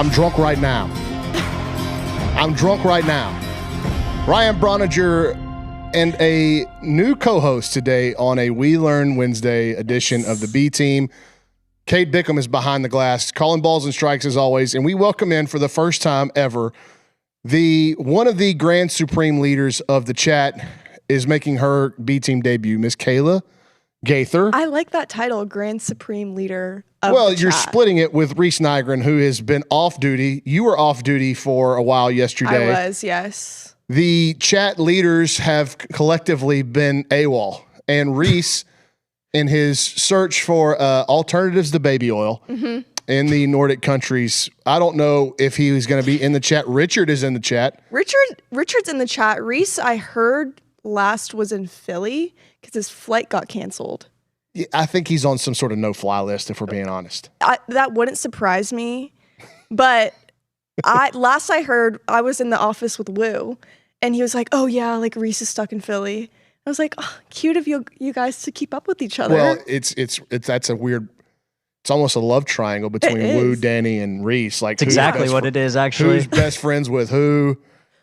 I'm drunk right now. Ryan Brauninger and a new co-host today on a We Learn Wednesday edition of the B Team. Cade Bickham is behind the glass, calling balls and strikes as always, and we welcome in for the first time ever one of the grand supreme leaders of the chat is making her B Team debut, Miss Kayla Gaither. I like that title, Grand Supreme Leader of Well, the you're chat. splitting it with Reese Nygren, who has been off duty. You were off duty for a while yesterday. I was, yes. The chat leaders have collectively been AWOL. And Reese, in his search for alternatives to baby oil in the Nordic countries, I don't know if he was going to be in the chat. Richard is in the chat. Richard's in the chat. Reese, I heard last was in Philly because his flight got canceled. Yeah, I think he's on some sort of no-fly list, if we're being honest. That wouldn't surprise me. But last I heard, I was in the office with Woo, and he was like, "Oh yeah, like Reese is stuck in Philly." I was like, "Oh, cute of you guys to keep up with each other." Well, that's a weird. It's almost a love triangle between Woo, Danny, and Reese. Like it's exactly what it is. Actually, who's best friends with who?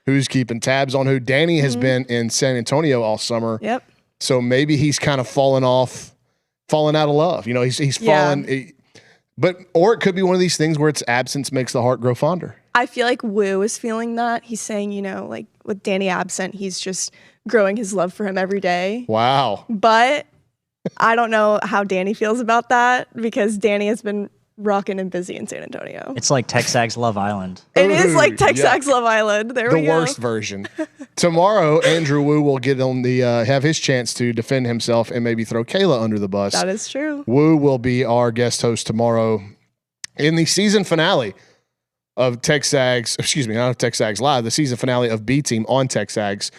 Who's keeping tabs on who? Danny has been in San Antonio all summer. Yep. So maybe he's kind of fallen out of love. You know, he's fallen. Or it could be one of these things where it's absence makes the heart grow fonder. I feel like Woo is feeling that. He's saying, you know, like with Danny absent, he's just growing his love for him every day. Wow. But I don't know how Danny feels about that because Danny has been rocking and busy in San Antonio. it's like TexAgs Love Island. It is like TexAgs Love Island. There we go. The worst version. Tomorrow, Andrew Woo will get on have his chance to defend himself and maybe throw Kayla under the bus. That is true. Woo will be our guest host tomorrow in the season finale of TexAgs. Excuse me, not of TexAgs Live. The season finale of B Team on TexAgs.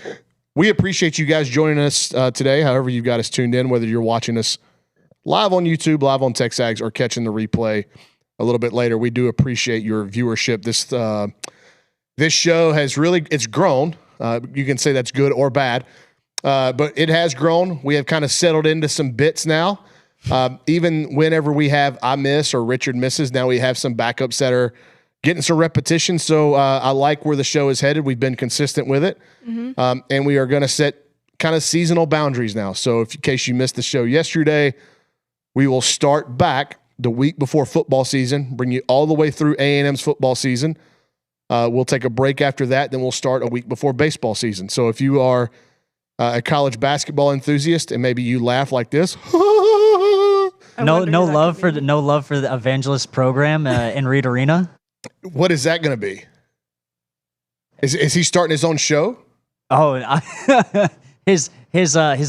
We appreciate you guys joining us today. However, you've got us tuned in, whether you're watching us live on YouTube, live on TexAgs, or catching the replay a little bit later. We do appreciate your viewership. This show has it's grown. You can say that's good or bad, but it has grown. We have kind of settled into some bits now. Even whenever we have I miss or Richard misses, now we have some backups that are getting some repetition. So I like where the show is headed. We've been consistent with it, and we are going to set kind of seasonal boundaries now. So in case you missed the show yesterday, we will start back the week before football season, bring you all the way through A&M's football season. We'll take a break after that. Then we'll start a week before baseball season. So if you are a college basketball enthusiast and maybe you laugh like this, no love for the Evangelist program in Reed Arena. What is that going to be? Is he starting his own show? Oh, his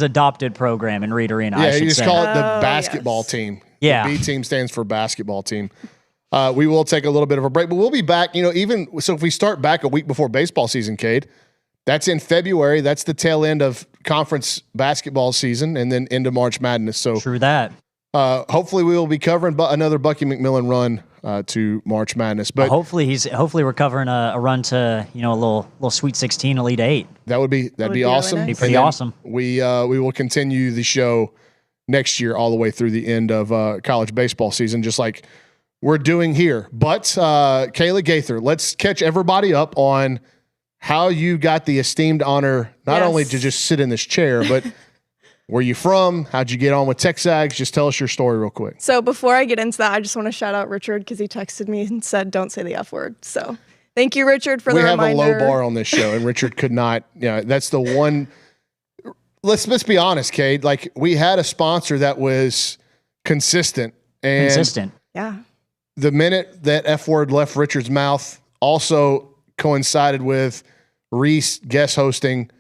adopted program in Reed Arena. Yeah, I should you just say. call it the basketball team. Yeah, the B Team stands for basketball team. We will take a little bit of a break, but we'll be back. You know, so if we start back a week before baseball season, Cade, that's in February. That's the tail end of conference basketball season, and then into March Madness. So true that. Hopefully we will be covering another Bucky McMillan run to March Madness. But hopefully we're covering a run to a little Sweet 16, Elite 8. That'd be awesome. Really nice. Be pretty awesome. We will continue the show next year all the way through the end of college baseball season, just like we're doing here. But Kayla Gaither, let's catch everybody up on how you got the esteemed honor not only to just sit in this chair, but where you from? How'd you get on with TexAgs? Just tell us your story real quick. So before I get into that, I just want to shout out Richard because he texted me and said, "Don't say the F word." So thank you, Richard, for the reminder. We have a low bar on this show, and Richard could not. That's the one. Let's be honest, Cade. Like, we had a sponsor that was consistent. Yeah. The minute that F word left Richard's mouth also coincided with Reese guest hosting.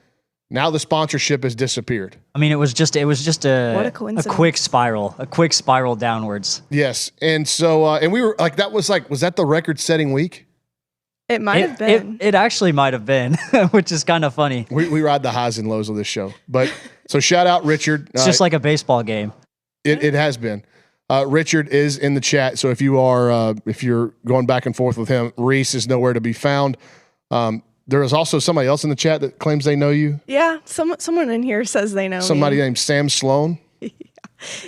Now the sponsorship has disappeared. I mean, it was just What a a coincidence. quick spiral downwards. Yes. And so, and we were like, was that the record setting week? It might have been. It actually might have been, which is kind of funny. We ride the highs and lows of this show. But so shout out Richard. It's just like a baseball game. It has been. Richard is in the chat. So if you're going back and forth with him, Reese is nowhere to be found. There is also somebody else in the chat that claims they know you. Yeah, someone in here says they know Somebody me. named Sam Sloan.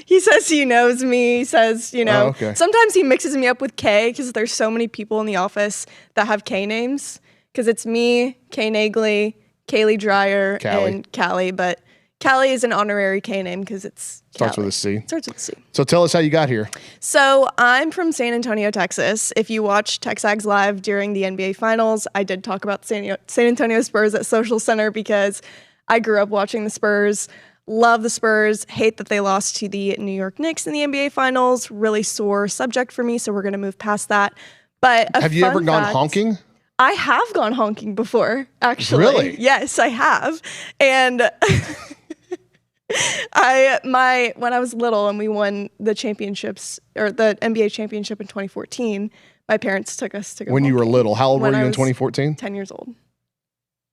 He says he knows me. He says, okay. Sometimes he mixes me up with Kay because there's so many people in the office that have K names. Because it's me, Kay Nagley, Kaylee Dreyer, and Callie. But Callie is an honorary K name because it's Starts with a C. Starts with a C. So tell us how you got here. So I'm from San Antonio, Texas. If you watch TexAgs Live during the NBA Finals, I did talk about San Antonio Spurs at Social Center because I grew up watching the Spurs. Love the Spurs. Hate that they lost to the New York Knicks in the NBA Finals. Really sore subject for me, so we're going to move past that. But have you ever gone honking? I have gone honking before, actually. Really? Yes, I have. And when I was little and we won the championships or the NBA championship in 2014, my parents took us to go When honking. you were little. How old were you in 2014? 10 years old.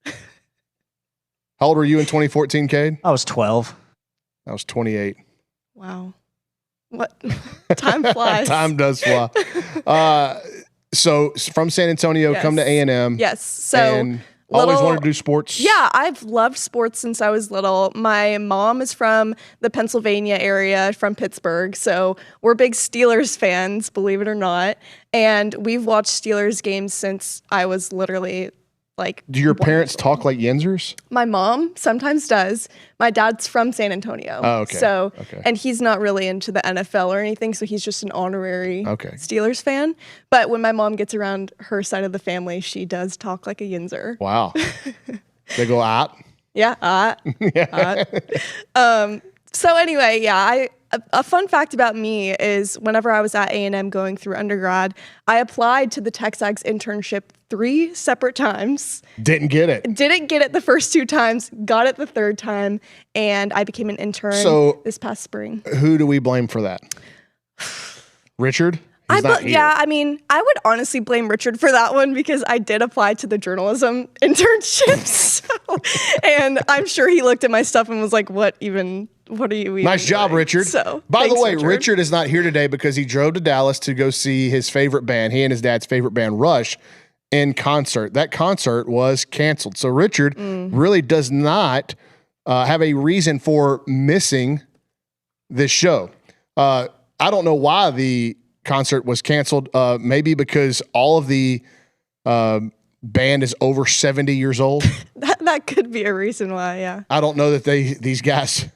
How old were you in 2014, Cade? I was 12. I was 28. Wow. What? Time flies. Time does fly. So from San Antonio, come to A&M. Yes. So and always wanted to do sports. Yeah, I've loved sports since I was little. My mom is from the Pennsylvania area, from Pittsburgh. So we're big Steelers fans, believe it or not. And we've watched Steelers games since I was literally like. Do your parents talk like Yinzers? My mom sometimes does. My dad's from San Antonio. Oh, okay. So, and he's not really into the NFL or anything, so he's just an honorary Steelers fan. But when my mom gets around her side of the family, she does talk like a Yinzer. Wow. They go out? Yeah, So anyway, a fun fact about me is whenever I was at A&M going through undergrad, I applied to the TexAgs internship 3 separate times. Didn't get it. Didn't get it the first 2 times, got it the 3rd time, and I became an intern this past spring. Who do we blame for that? Richard? I mean, I would honestly blame Richard for that one because I did apply to the journalism internships. And I'm sure he looked at my stuff and was like, what are you even Nice job, doing? Richard. So, by the way, Richard. Richard is not here today because he drove to Dallas to go see his favorite band, he and his dad's favorite band, Rush, in concert. That concert was canceled. So Richard really does not have a reason for missing this show. I don't know why the concert was canceled. Maybe because all of the band is over 70 years old. that could be a reason why, yeah. I don't know that these guys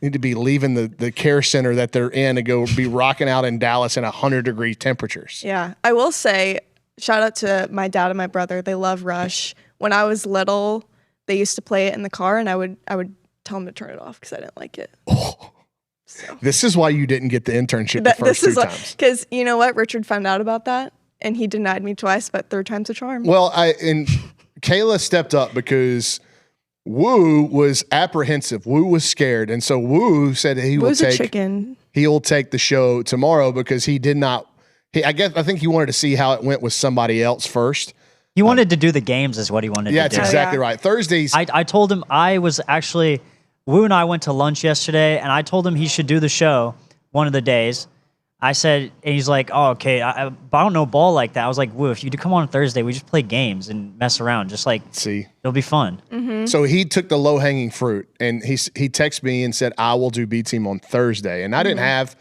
need to be leaving the care center that they're in to go be rocking out in Dallas in 100-degree temperatures. Yeah. I will say, shout out to my dad and my brother. They love Rush. When I was little, they used to play it in the car, and I would tell them to turn it off because I didn't like it. So. This is why you didn't get the internship the first 2 times. Because you know what? Richard found out about that, and he denied me twice, but 3rd time's a charm. Well, and Kayla stepped up because Woo was apprehensive. Woo was scared, and so Woo said he will take the show tomorrow because he did not. I think he wanted to see how it went with somebody else first. He wanted to do the games, is what he wanted to do. Yeah, that's exactly right. Thursdays. I told him Woo and I went to lunch yesterday, and I told him he should do the show one of the days. I said, and he's like, oh, okay, I don't know ball like that. I was like, Woo, if you come on Thursday, we just play games and mess around. Just like, it'll be fun. Mm-hmm. So he took the low-hanging fruit, and he texted me and said, I will do B Team on Thursday. And I didn't have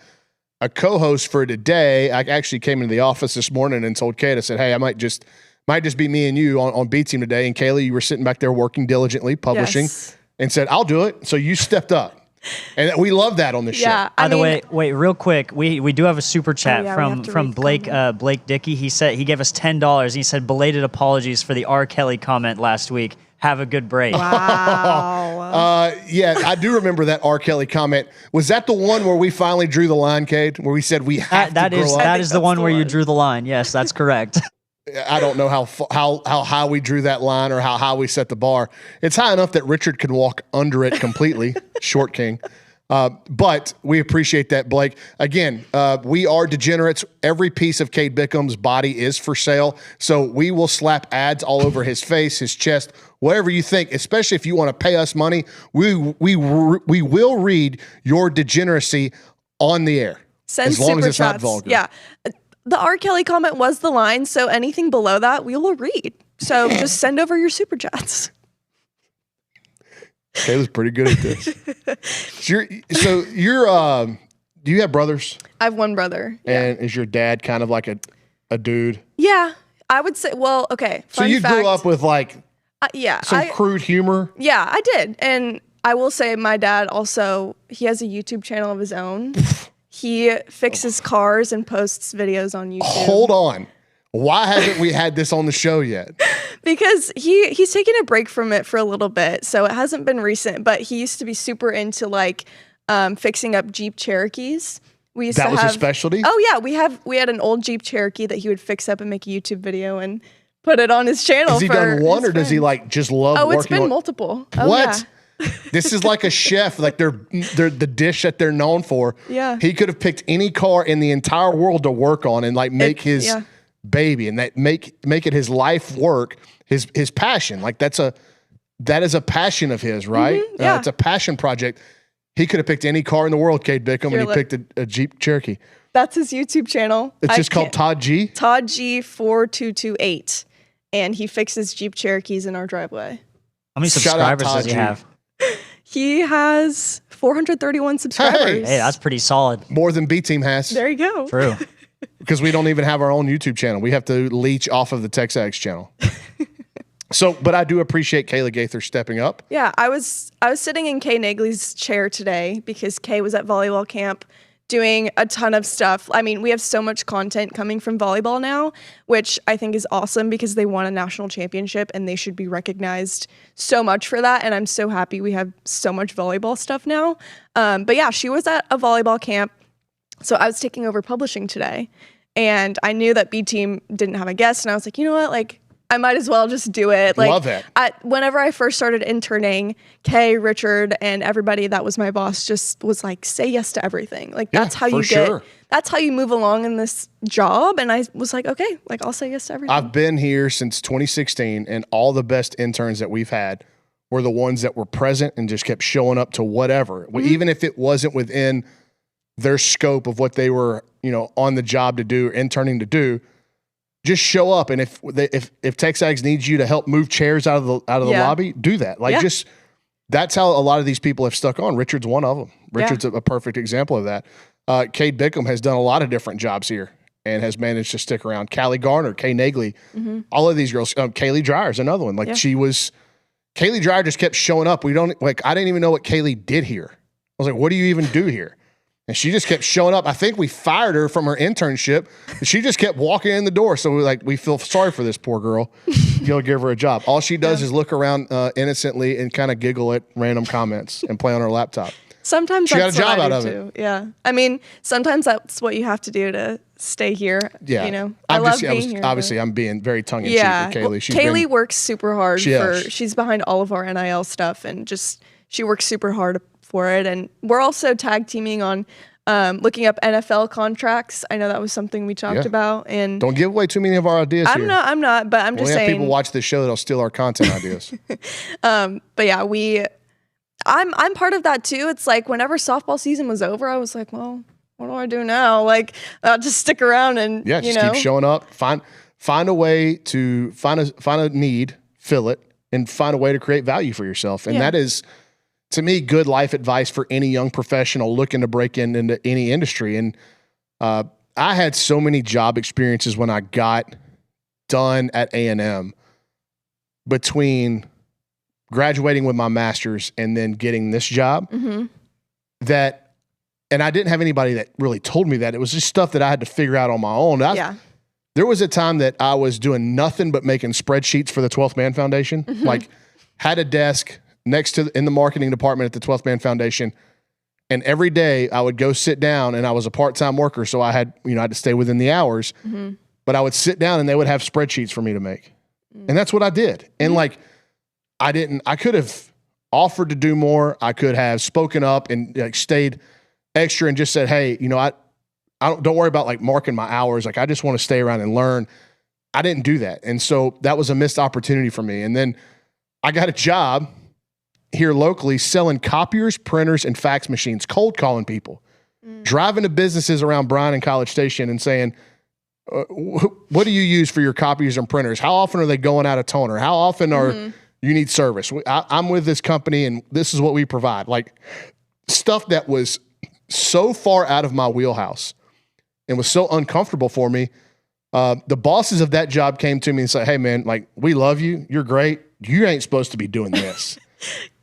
a co-host for today. I actually came into the office this morning and told Kate, I said, hey, I might just be me and you on B Team today. And Kayla, you were sitting back there working diligently, publishing. Yes. And said, I'll do it. So you stepped up. And we love that on the show. By the way, wait, real quick. We do have a super chat from Blake Blake Dickey. He said he gave us $10. He said belated apologies for the R. Kelly comment last week. Have a good break. Wow. Yeah, I do remember that R. Kelly comment. Was that the one where we finally drew the line, Cade? Where we said we have to grow up? That is the one where you drew the line. Yes, that's correct. I don't know how high we drew that line or how high we set the bar. It's high enough that Richard can walk under it completely, Short King. But we appreciate that, Blake. Again, we are degenerates. Every piece of Cade Bickham's body is for sale. So we will slap ads all over his face, his chest, whatever you think, especially if you want to pay us money. We will read your degeneracy on the air. Send as long super as it's chats. not vulgar. Yeah. The R. Kelly comment was the line, so anything below that we will read. So just send over your super chats. Kayla's pretty good at this. Do you have brothers? I have one brother. And is your dad kind of like a dude? Yeah, I would say. Well, okay. So you grew up with like some crude humor? Yeah, I did. And I will say my dad also, he has a YouTube channel of his own. He fixes cars and posts videos on YouTube. Hold on. Why haven't we had this on the show yet? Because he's taking a break from it for a little bit, so it hasn't been recent, but he used to be super into like fixing up Jeep Cherokees. That was his specialty? Oh yeah, we had an old Jeep Cherokee that he would fix up and make a YouTube video and put it on his channel. Has he done one, or does he like just love working? Oh, it's been multiple. What? Yeah. This is like a chef, like they're the dish that they're known for. Yeah. He could have picked any car in the entire world to work on and like make his baby and that make it his life work, his passion. Like that is a passion of his, right? Mm-hmm, yeah. It's a passion project. He could have picked any car in the world, Cade Bickham, and he picked a Jeep Cherokee. That's his YouTube channel. It's just called Todd G? Todd G 4228. And he fixes Jeep Cherokees in our driveway. How many subscribers does he have? He has 431 subscribers. Hey, that's pretty solid. More than B Team has. There you go. True. Because we don't even have our own YouTube channel. We have to leech off of the TexAgs channel. But I do appreciate Kayla Gaither stepping up. Yeah, I was sitting in Kay Nagley's chair today because Kay was at volleyball camp doing a ton of stuff. I mean, we have so much content coming from volleyball now, which I think is awesome because they won a national championship and they should be recognized so much for that. And I'm so happy we have so much volleyball stuff now. But yeah, she was at a volleyball camp. So I was taking over publishing today and I knew that B Team didn't have a guest. And I was like, you know what? Like, I might as well just do it. Like, love it. Whenever I first started interning, Kay, Richard, and everybody that was my boss just was like, say yes to everything. Like, that's how you that's how you move along in this job. And I was like, okay, like I'll say yes to everything. I've been here since 2016 and all the best interns that we've had were the ones that were present and just kept showing up to whatever. Mm-hmm. Even if it wasn't within their scope of what they were, on the job to do, interning to do. Just show up, and if TexAgs needs you to help move chairs out of the lobby, do that. That's how a lot of these people have stuck on. Richard's one of them. Richard's a perfect example of that. Cade Bickham has done a lot of different jobs here and has managed to stick around. Callie Garner, Kay Nagley, all of these girls. Kaylee Dreyer's another one. Kaylee Dreyer just kept showing up. I didn't even know what Kaylee did here. I was like, what do you even do here? And she just kept showing up. I think we fired her from her internship. She just kept walking in the door. So we feel sorry for this poor girl. You'll give her a job. All she does is look around innocently and kind of giggle at random comments and play on her laptop. Sometimes she that's got a job out of it. Yeah. I mean, sometimes that's what you have to do to stay here. Yeah. I love being here. Obviously, I'm being very tongue-in-cheek with Kaylee. Well, Kaylee works super hard. She's behind all of our NIL stuff and she works super hard for it. And we're also tag teaming on looking up NFL contracts. I know that was something we talked about. And don't give away too many of our ideas here. I'm not, but I'm just saying. We have people watch this show that'll steal our content ideas. But yeah, I'm part of that too. It's like whenever softball season was over, I was like, well, what do I do now? Like, I'll just stick around and keep showing up. Find a way to find a need, fill it, and find a way to create value for yourself. And that is, to me, good life advice for any young professional looking to break into any industry. And I had so many job experiences when I got done at A&M between graduating with my master's and then getting this job and I didn't have anybody that really told me that. It was just stuff that I had to figure out on my own. There was a time that I was doing nothing but making spreadsheets for the 12th Man Foundation. Like, had a desk in the marketing department at the 12th Man Foundation. And every day I would go sit down, and I was a part-time worker. So I had to stay within the hours, but I would sit down and they would have spreadsheets for me to make. And that's what I did. And I could have offered to do more. I could have spoken up and stayed extra and just said, hey, don't worry about marking my hours. I just want to stay around and learn. I didn't do that. And so that was a missed opportunity for me. And then I got a job here locally selling copiers, printers, and fax machines, cold calling people, driving to businesses around Bryan and College Station and saying, what do you use for your copiers and printers? How often are they going out of toner? How often are you need service. I'm with this company, and this is what we provide. Like stuff that was so far out of my wheelhouse and was so uncomfortable for me. The bosses of that job came to me and said, hey, man, like, we love you. You're great. You ain't supposed to be doing this.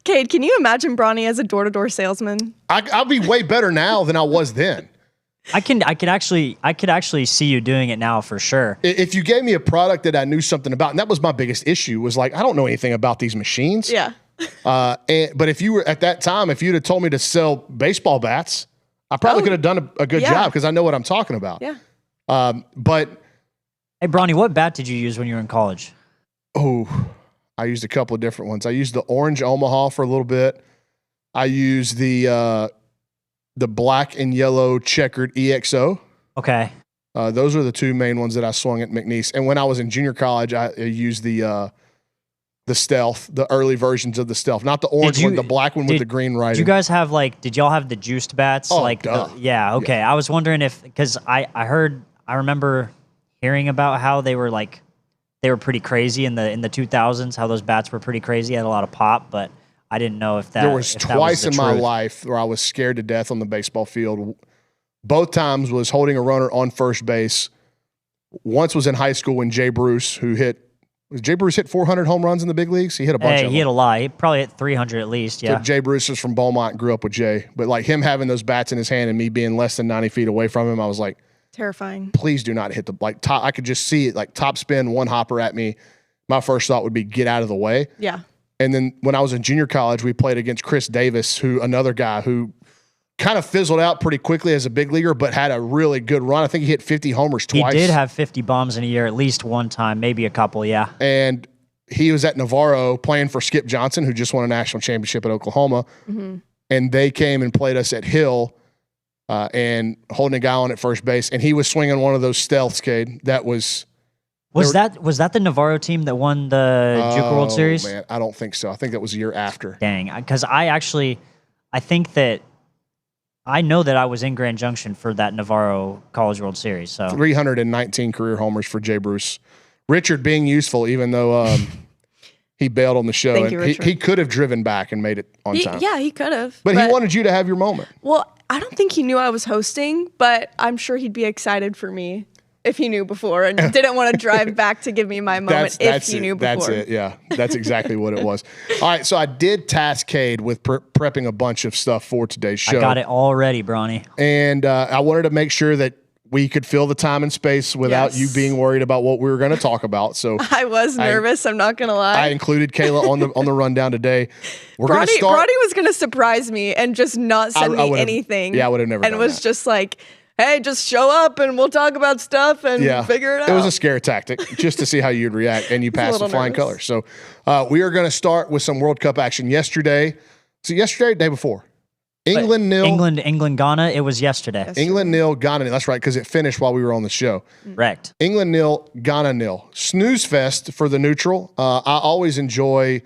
Cade, can you imagine Brauny as a door-to-door salesman? I'll be way better now than I was then. I could actually see you doing it now for sure. If you gave me a product that I knew something about, and that was my biggest issue, was like, I don't know anything about these machines. Yeah. But if you were at that time, if you'd have told me to sell baseball bats, I probably could have done a good job because I know what I'm talking about. Yeah. But Hey, Brauny, what bat did you use when you were in college? I used a couple of different ones. I used the orange Omaha for a little bit. I used the black and yellow checkered EXO. Okay. Those are the two main ones that I swung at McNeese. And when I was in junior college, I used the Stealth, the early versions of the Stealth, not the orange one, the black one with the green writing. Did you guys have did y'all have the juiced bats? Oh, duh. Yeah. Okay. Yeah. I was wondering because I remember hearing about how they were pretty crazy in the 2000s, how those bats were pretty crazy, had a lot of pop, but I didn't know if that there was twice in my life where I was scared to death on the baseball field. Both times was holding a runner on first base. Once was in high school when Jay Bruce, Jay Bruce hit 400 home runs in the big leagues? He hit a bunch of them. He hit a lot. He probably hit 300 at least, yeah. So Jay Bruce was from Beaumont, grew up with Jay. But like him having those bats in his hand and me being less than 90 feet away from him, I was like, terrifying. Please do not hit top. I could just see it, like top spin, one hopper at me. My first thought would be get out of the way. Yeah. And then when I was in junior college, we played against Chris Davis, another guy who kind of fizzled out pretty quickly as a big leaguer, but had a really good run. I think he hit 50 homers twice. He did have 50 bombs in a year, at least one time, maybe a couple, yeah. And he was at Navarro playing for Skip Johnson, who just won a national championship at Oklahoma. Mm-hmm. And they came and played us at Hill and holding a guy on at first base. And he was swinging one of those stealths, Cade. That was... Was that the Navarro team that won the Juke World Series? Man, I don't think so. I think that was a year after. Dang, because I think that I know that I was in Grand Junction for that Navarro College World Series. So 319 career homers for Jay Bruce. Richard being useful, even though he bailed on the show. Thank you, Richard. He could have driven back and made it on time. Yeah, he could have. But he wanted you to have your moment. Well, I don't think he knew I was hosting, but I'm sure he'd be excited for me if he knew before and didn't want to drive back to give me my moment if he knew before. That's it, yeah. That's exactly what it was. All right, so I did task Cade with prepping a bunch of stuff for today's show. I got it all ready, Brauny. And I wanted to make sure that we could fill the time and space without you being worried about what we were going to talk about. So I was nervous, I'm not going to lie. I included Kayla on the rundown today. Brauny was going to surprise me and just not send me anything. Yeah, I would have never done that. And was just like, hey, just show up and we'll talk about stuff and figure it out. It was a scare tactic just to see how you'd react, and you passed with flying colors. So we are going to start with some World Cup action yesterday. So yesterday, day before. England nil. England, Ghana. It was yesterday. England nil, Ghana nil. That's right, because it finished while we were on the show. Correct. England nil, Ghana nil. Snooze fest for the neutral. I always enjoy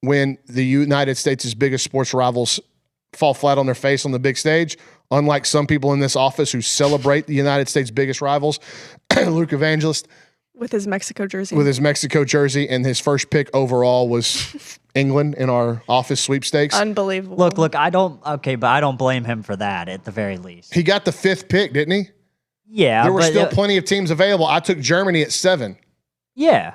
when the United States' biggest sports rivals fall flat on their face on the big stage. Unlike some people in this office who celebrate the United States' biggest rivals, Luke Evangelist. With his Mexico jersey. And his first pick overall was England in our office sweepstakes. Unbelievable. Look, but I don't blame him for that at the very least. He got the 5th pick, didn't he? Yeah. There were still plenty of teams available. I took Germany at 7. Yeah.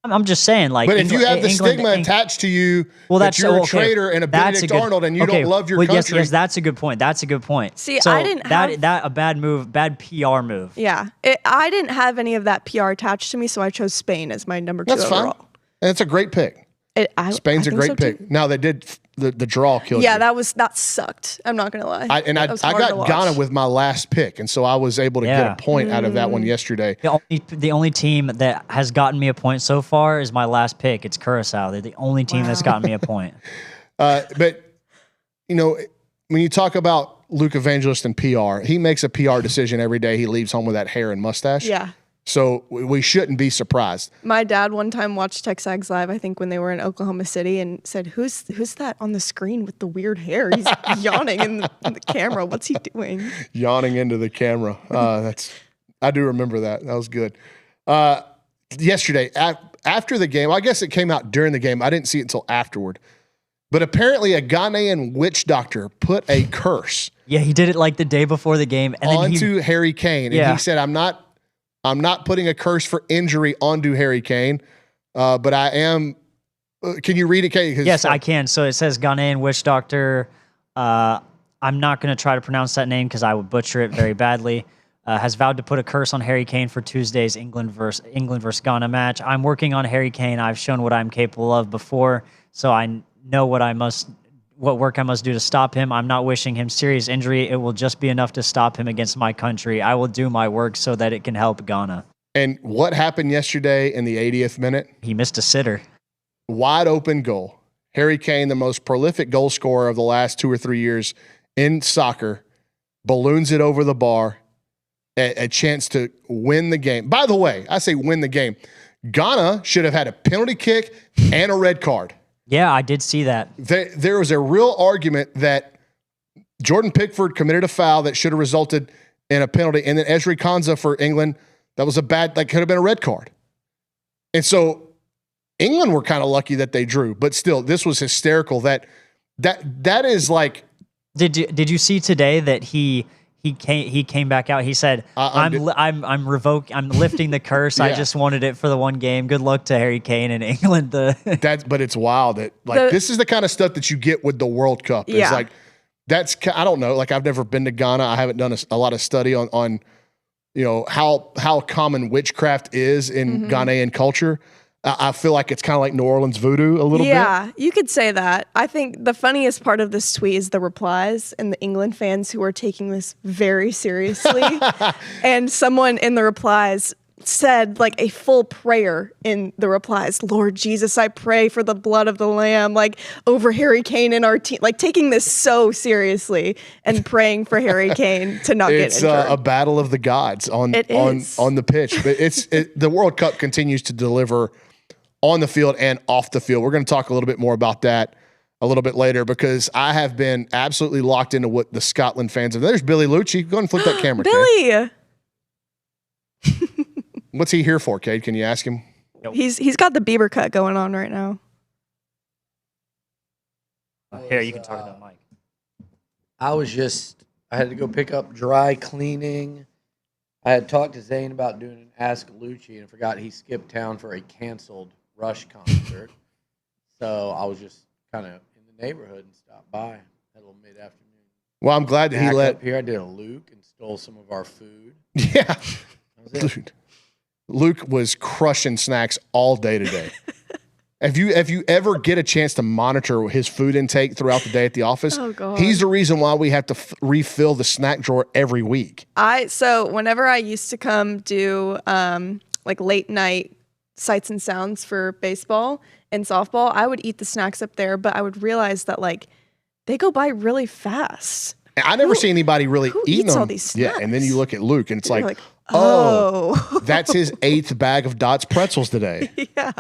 I'm just saying, like. But if you have the stigma attached to you that you're a traitor and a Benedict Arnold and you don't love your country. Yes, that's a good point. See, so I didn't have that a bad move, bad PR move. Yeah. I didn't have any of that PR attached to me, so I chose Spain as my number 2 overall. That's fine. And it's a great pick. Spain's a great pick. Now, they did the draw killed you. Yeah, that sucked. I'm not going to lie. I got Ghana with my last pick, and so I was able to get a point out of that one yesterday. The only team that has gotten me a point so far is my last pick. It's Curacao. They're the only team that's gotten me a point. But, when you talk about Luke Evangelist and PR, he makes a PR decision every day. He leaves home with that hair and mustache. Yeah. So we shouldn't be surprised. My dad one time watched TexAgs live, I think when they were in Oklahoma City, and said, who's that on the screen with the weird hair? He's yawning in the camera. What's he doing? Yawning into the camera. I do remember that. That was good. Yesterday, after the game, I guess it came out during the game. I didn't see it until afterward. But apparently a Ghanaian witch doctor put a curse. Yeah, he did it like the day before the game. And onto Harry Kane. And he said, I'm not putting a curse for injury onto Harry Kane, but I am. Can you read it, Kane? Yes, I can. So it says Ghanaian witch doctor. I'm not going to try to pronounce that name because I would butcher it very badly. Has vowed to put a curse on Harry Kane for Tuesday's England versus Ghana match. I'm working on Harry Kane. I've shown what I'm capable of before, so I know what work I must do to stop him. I'm not wishing him serious injury. It will just be enough to stop him against my country. I will do my work so that it can help Ghana. And what happened yesterday in the 80th minute? He missed a sitter. Wide open goal. Harry Kane, the most prolific goal scorer of the last 2 or 3 years in soccer, balloons it over the bar, a chance to win the game. By the way, I say win the game. Ghana should have had a penalty kick and a red card. Yeah, I did see that. There was a real argument that Jordan Pickford committed a foul that should have resulted in a penalty, and then Ezri Konsa for England, that could have been a red card. And so England were kind of lucky that they drew, but still, this was hysterical. That is like. Did you see today that he came back out? He said, I'm lifting the curse. Yeah. I just wanted it for the one game. Good luck to Harry Kane in England. But it's wild that this is the kind of stuff that you get with the World Cup. It's like I don't know. Like I've never been to Ghana. I haven't done a lot of study on how common witchcraft is in Ghanaian culture. I feel like it's kind of like New Orleans voodoo a little bit. Yeah, you could say that. I think the funniest part of this tweet is the replies and the England fans who are taking this very seriously. And someone in the replies said like a full prayer in the replies. Lord Jesus, I pray for the blood of the Lamb, like over Harry Kane and our team, like taking this so seriously and praying for Harry Kane to not get injured. It's a battle of the gods on the pitch. But the World Cup continues to deliver on the field and off the field. We're going to talk a little bit more about that a little bit later because I have been absolutely locked into what the Scotland fans have. There's Billy Lucci. Go ahead and flip that camera. Billy! What's he here for, Cade? Can you ask him? He's got the Bieber cut going on right now. Here, you can talk to the mic. I had to go pick up dry cleaning. I had talked to Zane about doing an Ask Lucci and forgot he skipped town for a canceled Rush concert. So I was just kind of in the neighborhood and stopped by. Had a little mid-afternoon. Well, I'm glad that he let up here. I did a Luke and stole some of our food. Yeah. Dude, Luke was crushing snacks all day today. If you ever get a chance to monitor his food intake throughout the day at the office, he's the reason why we have to refill the snack drawer every week. So whenever I used to come do like late night sights and sounds for baseball and softball, I would eat the snacks up there, but I would realize that like they go by really fast. I never see anybody really eating them. All these snacks? Yeah, and then you look at Luke and it's like, oh, that's his 8th bag of Dots pretzels today. Yeah.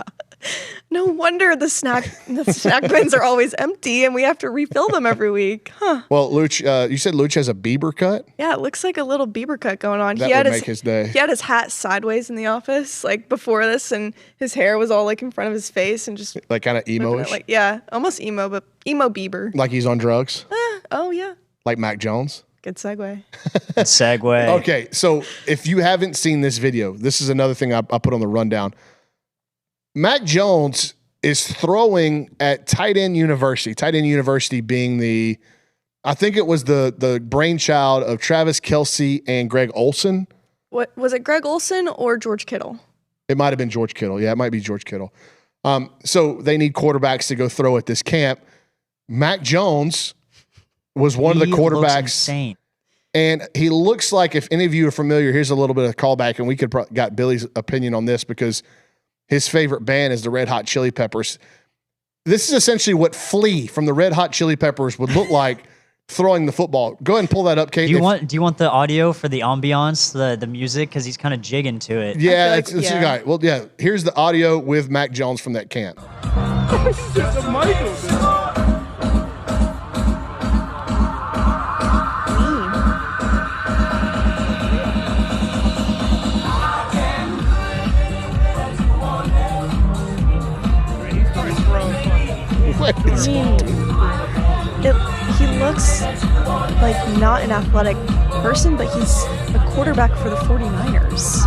No wonder the snack bins are always empty and we have to refill them every week. Huh. Well, Luch, you said Luch has a Bieber cut? Yeah, it looks like a little Bieber cut going on. That would make his day. He had his hat sideways in the office like before this and his hair was all like in front of his face and just like kind of emo-ish? Like, yeah, almost emo, but emo Bieber. Like he's on drugs? Oh, yeah. Like Mac Jones? Good segue. Good segue. Okay, so if you haven't seen this video, this is another thing I put on the rundown. Mac Jones is throwing at Tight End University. Tight End University being I think it was the brainchild of Travis Kelce and Greg Olsen. What was it, Greg Olsen or George Kittle? It might have been George Kittle. Yeah, it might be George Kittle. So they need quarterbacks to go throw at this camp. Mac Jones was one of the quarterbacks. Looks insane. And he looks like, if any of you are familiar, here's a little bit of callback, and we could got Billy's opinion on this because his favorite band is the Red Hot Chili Peppers. This is essentially what Flea from the Red Hot Chili Peppers would look like throwing the football. Go ahead and pull that up, Kate. Do you want the audio for the ambiance, the music, because he's kind of jigging to it? Yeah, it's a guy. Well, yeah. Here's the audio with Mac Jones from that camp. like not an athletic person, but he's a quarterback for the 49ers.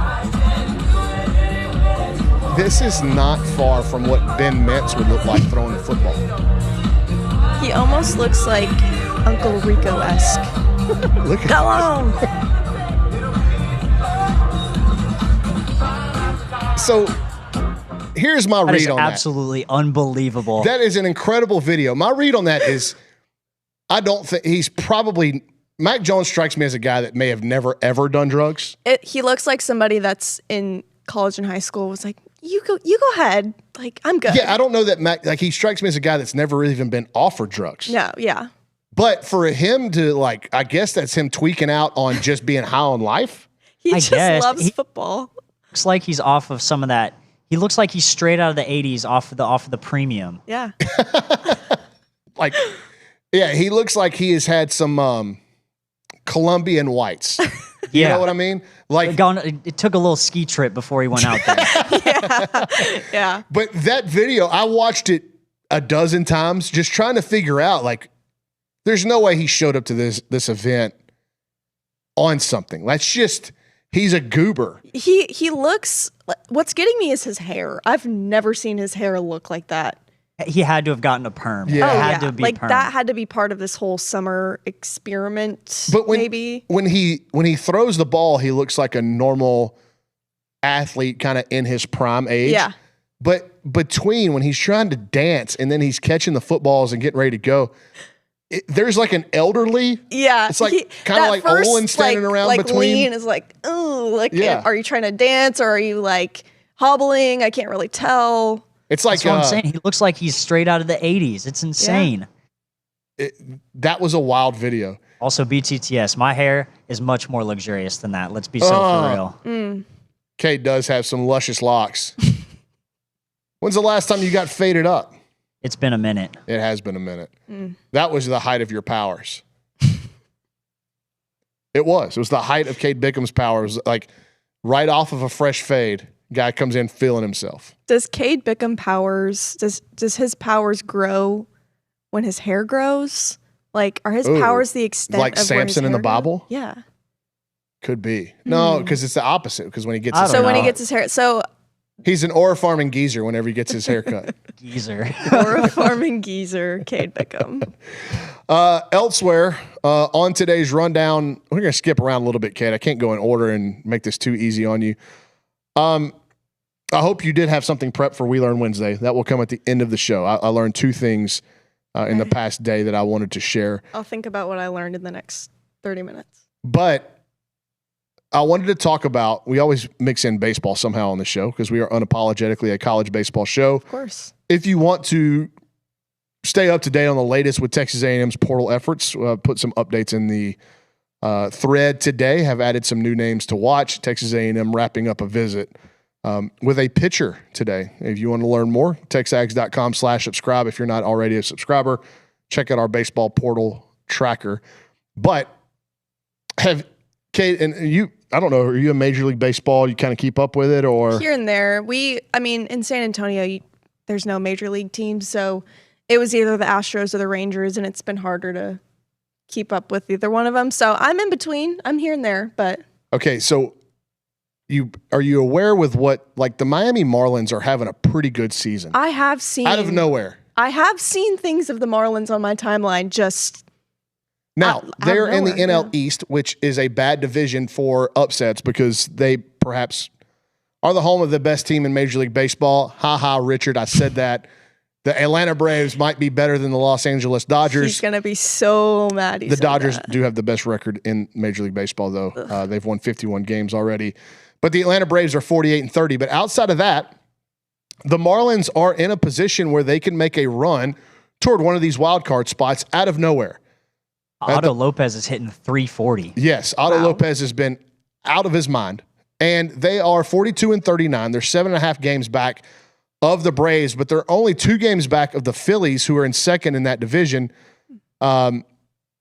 This is not far from what Ben Mentz would look like throwing the football. He almost looks like Uncle Rico-esque. Look at Go on! So here's my That is read on absolutely unbelievable. that. That is an incredible video. My read on that is I don't think he's probably Mac Jones strikes me as a guy that may have never ever done drugs. He looks like somebody that's in college and high school was like, you go ahead. Like, I'm good. Yeah, I don't know that Mac, like he strikes me as a guy that's never even been offered drugs. No, yeah. But for him to like, I guess that's him tweaking out on just being high on life. He I just guess. loves football. Looks like he's off of some of that. He looks like he's straight out of the 80s off of the premium. Yeah. Like, yeah, he looks like he has had some Colombian whites. You know what I mean? Like, It took a little ski trip before he went out there. Yeah. but that video, I watched it a dozen times just trying to figure out, like, there's no way he showed up to this event on something. That's just, he's a goober. He looks, what's getting me is his hair. I've never seen his hair look like that. He had to have gotten a perm. Yeah. It Oh, had to be like perm. that had to be part of this whole summer experiment. But maybe when he throws the ball, he looks like a normal athlete kind of in his prime age. Yeah. But between when he's trying to dance and then he's catching the footballs and getting ready to go, there's like an elderly. Yeah, It's like kind of that like first, Olin standing around like between. lean is like, oh, like, Yeah. are you trying to dance or are you like hobbling? I can't really tell. It's like That's what I'm saying. He looks like he's straight out of the 80s. It's insane. That was a wild video. Also, BTTS, my hair is much more luxurious than that. Let's be so for real. Kate does have some luscious locks. When's the last time you got faded up? It's been a minute. It has been a minute. That was the height of your powers. It was. It was the height of Cade Bickham's powers. Like right off of a fresh fade, guy comes in feeling himself. Does Cade Bickham powers, does his powers grow when his hair grows? Like, are his powers the extent like of where his Samson in the hair go? Bible? Yeah. Could be. No, because it's the opposite. Because when he gets I his don't So when he know. gets his hair, so he's an ore farming geezer whenever he gets his hair cut. Geezer. or a farming geezer, Cade Bickham. Elsewhere, on today's rundown, we're going to skip around a little bit, Kate. I can't go in order and make this too easy on you. I hope you did have something prepped for We Learn Wednesday. That will come at the end of the show. I learned two things in the past day that I wanted to share. I'll think about what I learned in the next 30 minutes. But I wanted to talk about, we always mix in baseball somehow on the show because we are unapologetically a college baseball show. Of course. If you want to stay up to date on the latest with Texas A&M's portal efforts, put some updates in the thread today, have added some new names to watch. Texas A&M wrapping up a visit with a pitcher today. If you want to learn more, texags.com/subscribe. If you're not already a subscriber, check out our baseball portal tracker. But have Kate and you, I don't know, are you a Major League Baseball? You kind of keep up with it or? Here and there. I mean, in San Antonio, there's no major league team. So it was either the Astros or the Rangers, and it's been harder to keep up with either one of them. So I'm in between. I'm here and there, but. Okay, so are you aware with what, like the Miami Marlins are having a pretty good season? I have seen. Out of nowhere. I have seen things of the Marlins on my timeline just. Now, they're in the nowhere, NL yeah. East, which is a bad division for upsets because they perhaps are the home of the best team in Major League Baseball. Ha ha, Richard, I said that. The Atlanta Braves might be better than the Los Angeles Dodgers. He's going to be so mad. The Dodgers do have the best record in Major League Baseball, though. They've won 51 games already. But the Atlanta Braves are 48-30. But outside of that, the Marlins are in a position where they can make a run toward one of these wild card spots out of nowhere. Otto Lopez is hitting 340. Yes, Otto Lopez has been out of his mind. And they are 42-39. They're 7.5 games back of the Braves, but they're only 2 games back of the Phillies, who are in second in that division.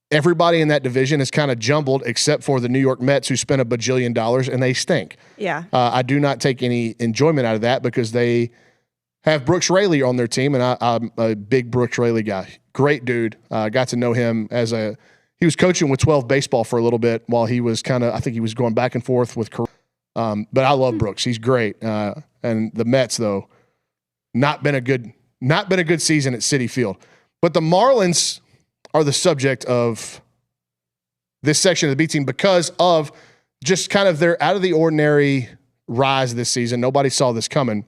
Everybody in that division is kind of jumbled except for the New York Mets, who spent $1 bajillion, and they stink. Yeah. I do not take any enjoyment out of that because they have Brooks Raley on their team, and I'm a big Brooks Raley guy. Great dude. Got to know him as a he was coaching with 12 baseball for a little bit while he was I think he was going back and forth with but I love Brooks. He's great. And the Mets, though, not been a good season at Citi Field. But the Marlins are the subject of this section of the B team because of just kind of their out of the ordinary rise this season. Nobody saw this coming.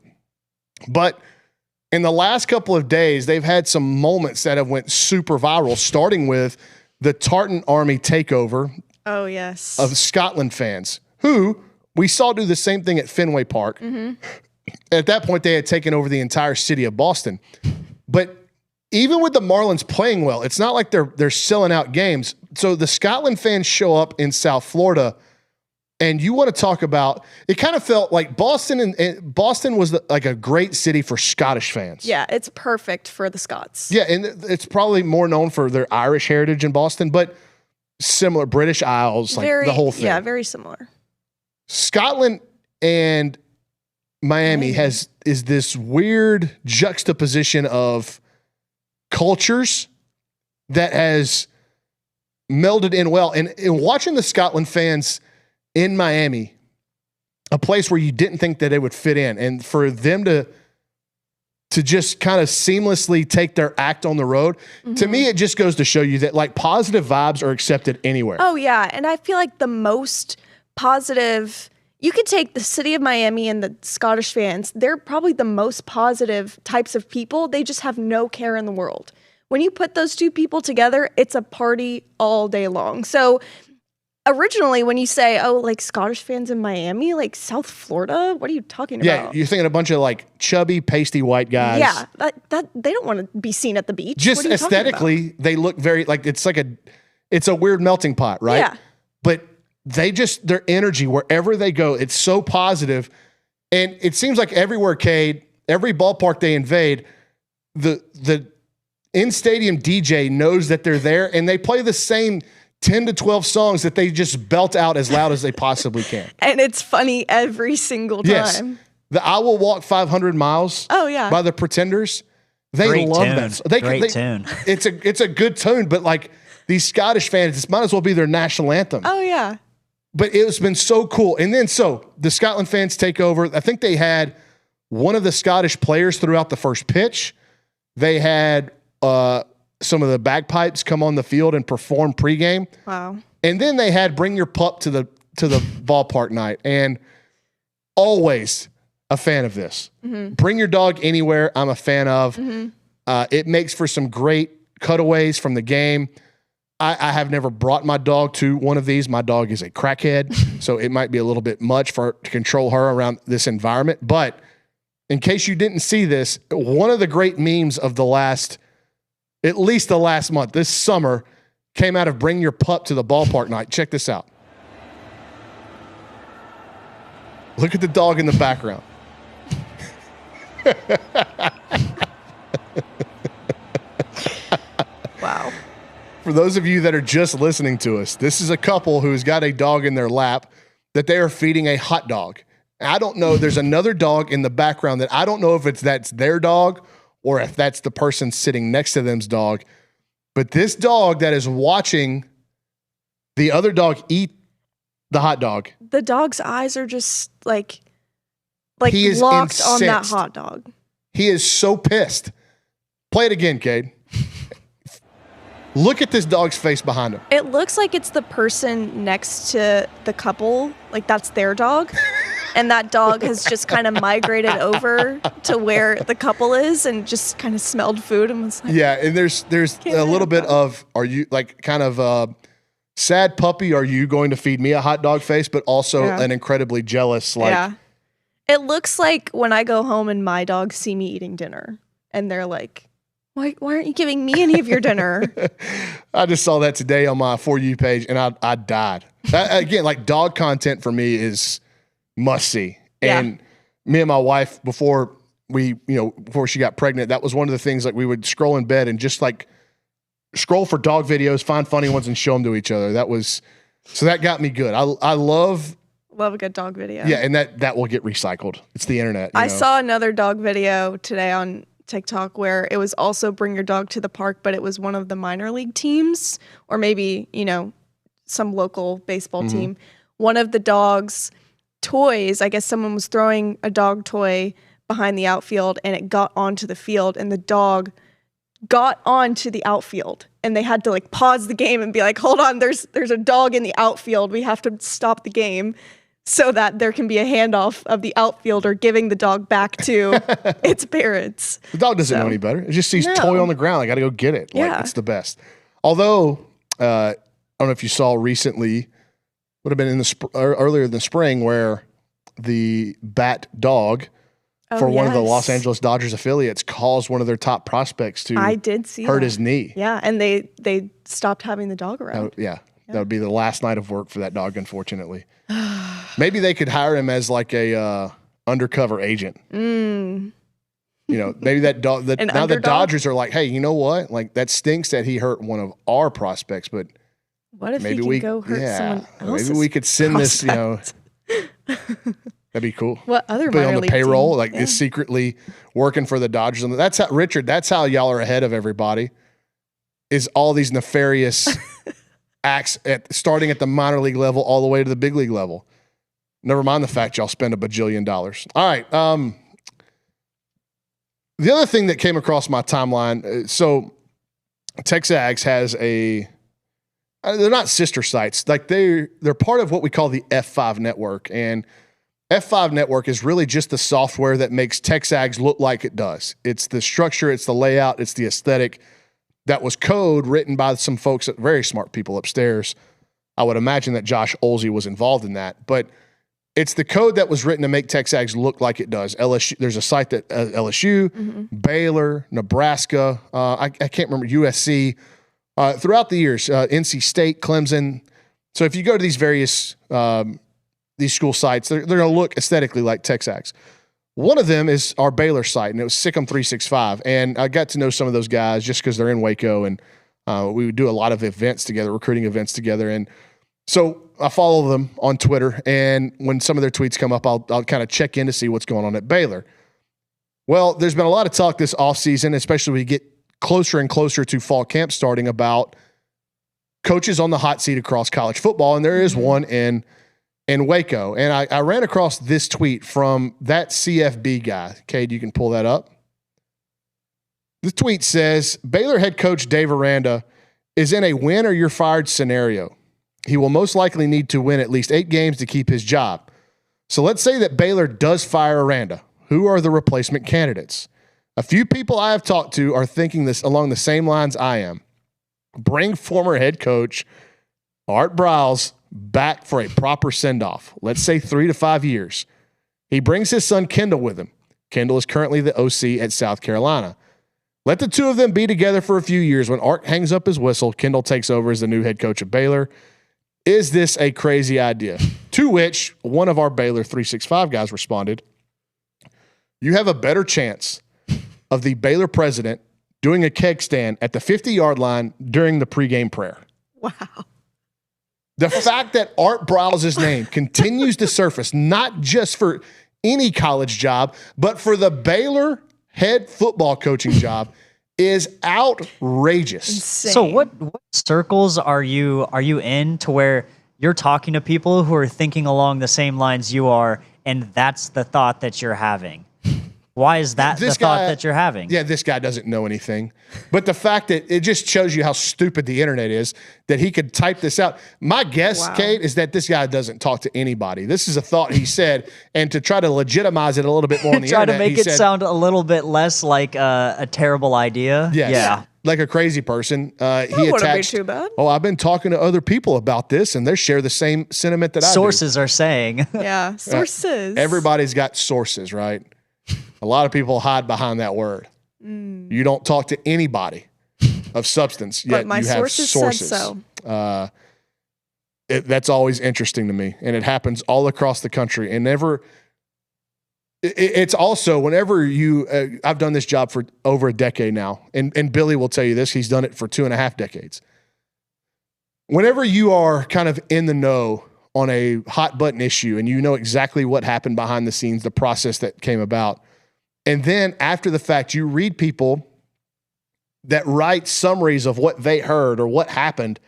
But in the last couple of days, they've had some moments that have went super viral, starting with the Tartan Army takeover Oh, yes. of Scotland fans who we saw do the same thing at Fenway Park. Mm-hmm. At that point, they had taken over the entire city of Boston. But even with the Marlins playing well, it's not like they're selling out games. So the Scotland fans show up in South Florida, and you want to talk about it. Kind of felt like Boston and Boston was like a great city for Scottish fans. Yeah, it's perfect for the Scots. Yeah, and it's probably more known for their Irish heritage in Boston, but similar British Isles, like the whole thing. Yeah, very similar. Scotland and Miami is this weird juxtaposition of cultures that has melded in well. And watching the Scotland fans in Miami, a place where you didn't think that they would fit in, and for them to just kind of seamlessly take their act on the road, to me, it just goes to show you that like positive vibes are accepted anywhere. Oh, yeah. And I feel like the most positive, you could take the city of Miami and the Scottish fans, they're probably the most positive types of people. They just have no care in the world. When you put those two people together, it's a party all day long. So originally, when you say, oh, like Scottish fans in Miami, like South Florida, what are you talking Yeah, about? you're thinking a bunch of like chubby, pasty white guys. Yeah, that they don't want to be seen at the beach. Just What are you talking about? aesthetically, they look very like it's a weird melting pot, right? Yeah. But their energy wherever they go, it's so positive, and it seems like everywhere, Cade, every ballpark they invade, the in-stadium DJ knows that they're there, and they play the same 10 to 12 songs that they just belt out as loud as they possibly can. And it's funny every single time. Yes. The I Will Walk 500 Miles Oh, yeah. by the Pretenders. They Great love tune. that. Great tune. It's a good tune, but like these Scottish fans, this might as well be their national anthem. Oh, yeah. But it's been so cool. And then so the Scotland fans take over. I think they had one of the Scottish players throughout the first pitch. They had some of the bagpipes come on the field and perform pregame. Wow. And then they had Bring Your Pup to the ballpark night. And always a fan of this. Mm-hmm. Bring your dog anywhere, I'm a fan of. Mm-hmm. It makes for some great cutaways from the game. I have never brought my dog to one of these. My dog is a crackhead, so it might be a little bit much to control her around this environment. But in case you didn't see this, one of the great memes of at least the last month, this summer, came out of Bring Your Pup to the ballpark night. Check this out. Look at the dog in the background. Wow. For those of you that are just listening to us, this is a couple who's got a dog in their lap that they are feeding a hot dog. I don't know. There's another dog in the background that I don't know if that's their dog or if that's the person sitting next to them's dog. But this dog that is watching the other dog eat the hot dog. The dog's eyes are just like He is locked on that incensed. hot dog. He is so pissed. Play it again, Cade. Look at this dog's face behind him. It looks like it's the person next to the couple, like that's their dog. And that dog has just kind of migrated over to where the couple is and just kind of smelled food and was like, Yeah, and there's a little bit of, are you like kind of sad puppy, are you going to feed me a hot dog face, but also an incredibly jealous like. yeah. It looks like when I go home and my dogs see me eating dinner and they're like, why aren't you giving me any of your dinner? I just saw that today on my For You page and I died. Again, like dog content for me is must see. And me and my wife, before she got pregnant, that was one of the things like we would scroll in bed and just like scroll for dog videos, find funny ones and show them to each other. So that got me good. I love a good dog video. Yeah, and that will get recycled. It's the internet. I saw another dog video today on TikTok where it was also bring your dog to the park, but it was one of the minor league teams or maybe, some local baseball team. One of the dog's toys, I guess someone was throwing a dog toy behind the outfield and it got onto the field and the dog got onto the outfield and they had to like pause the game and be like, hold on, there's a dog in the outfield. We have to stop the game so that there can be a handoff of the outfielder giving the dog back to its parents. The dog doesn't know any better. It just sees toy on the ground. I got to go get it. Yeah. Like, it's the best. Although, I don't know if you saw recently, would have been in earlier in the spring where the bat dog for one of the Los Angeles Dodgers affiliates caused one of their top prospects to hurt his knee. Yeah, and they stopped having the dog around. That would be the last night of work for that dog, unfortunately. Maybe they could hire him as like a undercover agent. Maybe that dog. Now the Dodgers are like, hey, you know what? Like that stinks that he hurt one of our prospects, but what if maybe we go hurt someone else's maybe we could send prospect? That'd be cool. What other put it on the payroll, team? is secretly working for the Dodgers. And that's how Richard. That's how y'all are ahead of everybody. Is all these nefarious acts starting at the minor league level all the way to the big league level. Never mind the fact y'all spend $1 bajillion. All right. The other thing that came across my timeline. So TexAgs has they're not sister sites. Like they're part of what we call the F5 network. And F5 network is really just the software that makes TexAgs look like it does. It's the structure, it's the layout, it's the aesthetic. That was code written by some folks, very smart people upstairs. I would imagine that Josh Olsey was involved in that. But it's the code that was written to make TexAgs look like it does. LSU, there's a site that LSU, Baylor, Nebraska, I can't remember, USC, throughout the years, NC State, Clemson. So if you go to these various these school sites, they're going to look aesthetically like TexAgs. One of them is our Baylor site, and it was Sikkim 365. And I got to know some of those guys just because they're in Waco, and we would do a lot of events together, recruiting events together. And so I follow them on Twitter, and when some of their tweets come up, I'll kind of check in to see what's going on at Baylor. Well, there's been a lot of talk this offseason, especially when we get closer and closer to fall camp starting, about coaches on the hot seat across college football, and there is one in Waco. And I ran across this tweet from that CFB guy. Cade, you can pull that up. The tweet says, Baylor head coach Dave Aranda is in a win or you're fired scenario. He will most likely need to win at least 8 games to keep his job. So let's say that Baylor does fire Aranda. Who are the replacement candidates? A few people I have talked to are thinking this along the same lines I am. Bring former head coach Art Briles back for a proper send-off. Let's say 3 to 5 years. He brings his son Kendall with him. Kendall is currently the OC at South Carolina. Let the two of them be together for a few years. When Art hangs up his whistle, Kendall takes over as the new head coach of Baylor. Is this a crazy idea? To which one of our Baylor 365 guys responded, you have a better chance of the Baylor president doing a keg stand at the 50-yard line during the pregame prayer. Wow. The fact that Art Briles' name continues to surface, not just for any college job, but for the Baylor head football coaching job, is outrageous. Insane. So what circles are you in to where you're talking to people who are thinking along the same lines you are, and that's the thought that you're having? Why is that the thought that you're having? Yeah, this guy doesn't know anything. But the fact that it just shows you how stupid the internet is, that he could type this out. My guess, Kate, is that this guy doesn't talk to anybody. This is a thought he said, and to try to legitimize it a little bit more on the try internet. Try to make it sound a little bit less like a terrible idea. Yes. Yeah. Like a crazy person. That wouldn't be too bad. Oh, I've been talking to other people about this, and they share the same sentiment that I do. Sources are saying. Yeah, sources. Everybody's got sources, right? A lot of people hide behind that word. You don't talk to anybody of substance, yet but my you have sources sources. said so. That's always interesting to me, and it happens all across the country. And it's also whenever you. I've done this job for over a decade now, and Billy will tell you this. He's done it for 2.5 decades. Whenever you are kind of in the know on a hot button issue, and you know exactly what happened behind the scenes, the process that came about, And then after the fact, you read people that write summaries of what they heard or what happened,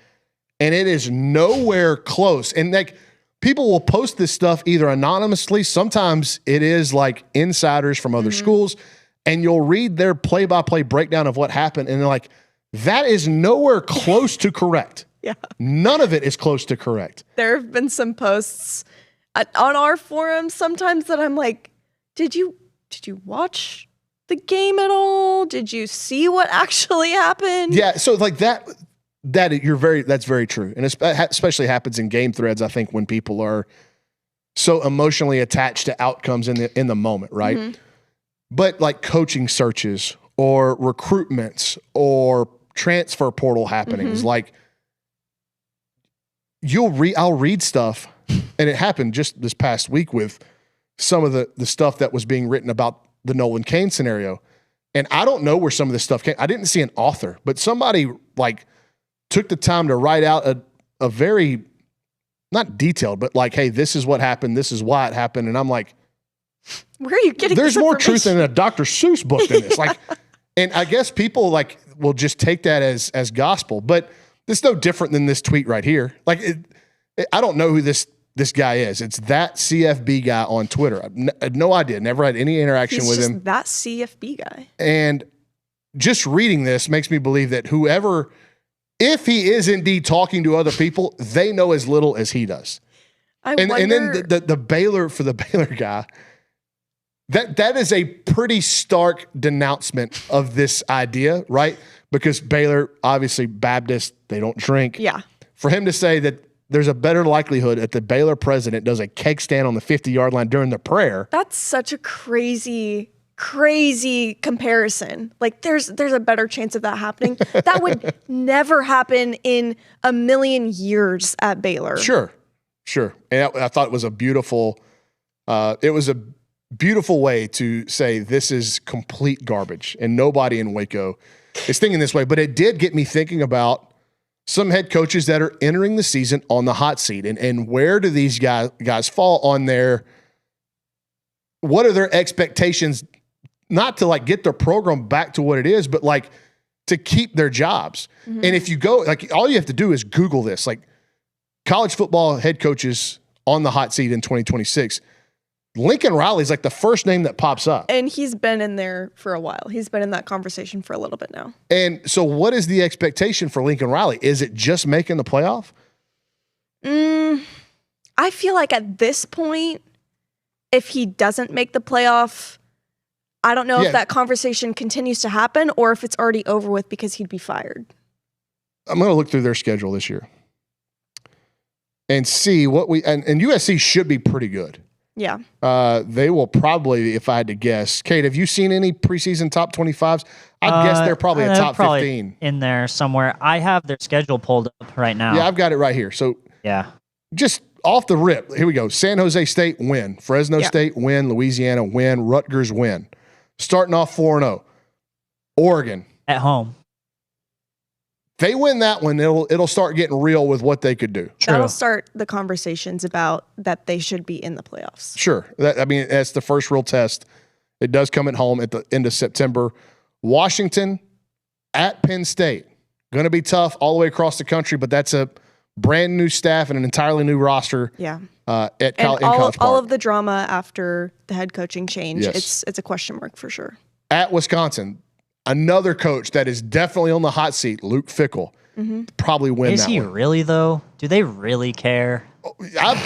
and it is nowhere close. And like people will post this stuff either anonymously, sometimes it is like insiders from other schools, and you'll read their play-by-play breakdown of what happened, and they're like, that is nowhere close to correct. Yeah. None of it is close to correct. There have been some posts on our forums sometimes that I'm like, did you watch the game at all? Did you see what actually happened? Yeah, so like that's very true. And especially happens in game threads, I think, when people are so emotionally attached to outcomes in the moment, right? Mm-hmm. But like coaching searches or recruitments or transfer portal happenings, like I'll read stuff, and it happened just this past week with some of the stuff that was being written about the Nolan Cain scenario. And I don't know where some of this stuff came. I didn't see an author, but somebody like took the time to write out a very, not detailed, but like, hey, this is what happened. This is why it happened. And I'm like, where are you getting there's this more truth information? in a Dr. Seuss book than this. Like, and I guess people like will just take that as gospel, but it's no different than this tweet right here. Like, I don't know who this guy is. It's that CFB guy on Twitter. I had no idea. Never had any interaction He's with just him. that CFB guy. And just reading this makes me believe that whoever, if he is indeed talking to other people, they know as little as he does. And then the Baylor, for the Baylor guy, that is a pretty stark denouncement of this idea, right? Because Baylor, obviously Baptist, they don't drink. Yeah. For him to say that there's a better likelihood that the Baylor president does a keg stand on the 50-yard line during the prayer. That's such a crazy comparison. Like there's a better chance of that happening. That would never happen in a million years at Baylor. Sure. And I thought it was a beautiful way to say this is complete garbage, and nobody in Waco is thinking this way. But it did get me thinking about some head coaches that are entering the season on the hot seat, and where do these guys fall on what are their expectations, not to like get their program back to what it is, but like to keep their jobs. And if you go, like, all you have to do is Google this, like college football head coaches on the hot seat in 2026. Lincoln Riley's like the first name that pops up. And he's been in there for a while. He's been in that conversation for a little bit now. And so what is the expectation for Lincoln Riley? Is it just making the playoff? I feel like at this point, if he doesn't make the playoff, I don't know if that conversation continues to happen or if it's already over with because he'd be fired. I'm going to look through their schedule this year and see what and USC should be pretty good. Yeah. They will probably, if I had to guess. Kate, have you seen any preseason top 25s? I'd guess they're probably a top 15. In there somewhere. I have their schedule pulled up right now. Yeah, I've got it right here. So yeah, just off the rip, here we go. San Jose State win. Fresno State win. Louisiana win. Rutgers win. Starting off 4-0. Oregon. At home. They win that one, it'll start getting real with what they could do. That'll start the conversations about that they should be in the playoffs. Sure. That's the first real test. It does come at home at the end of September. Washington at Penn State. Going to be tough all the way across the country, but that's a brand new staff and an entirely new roster. Yeah. In College Park. All of the drama after the head coaching change, Yes. it's a question mark for sure. At Wisconsin, another coach that is definitely on the hot seat, Luke Fickell, probably win Is that he one. really, though? Do they really care?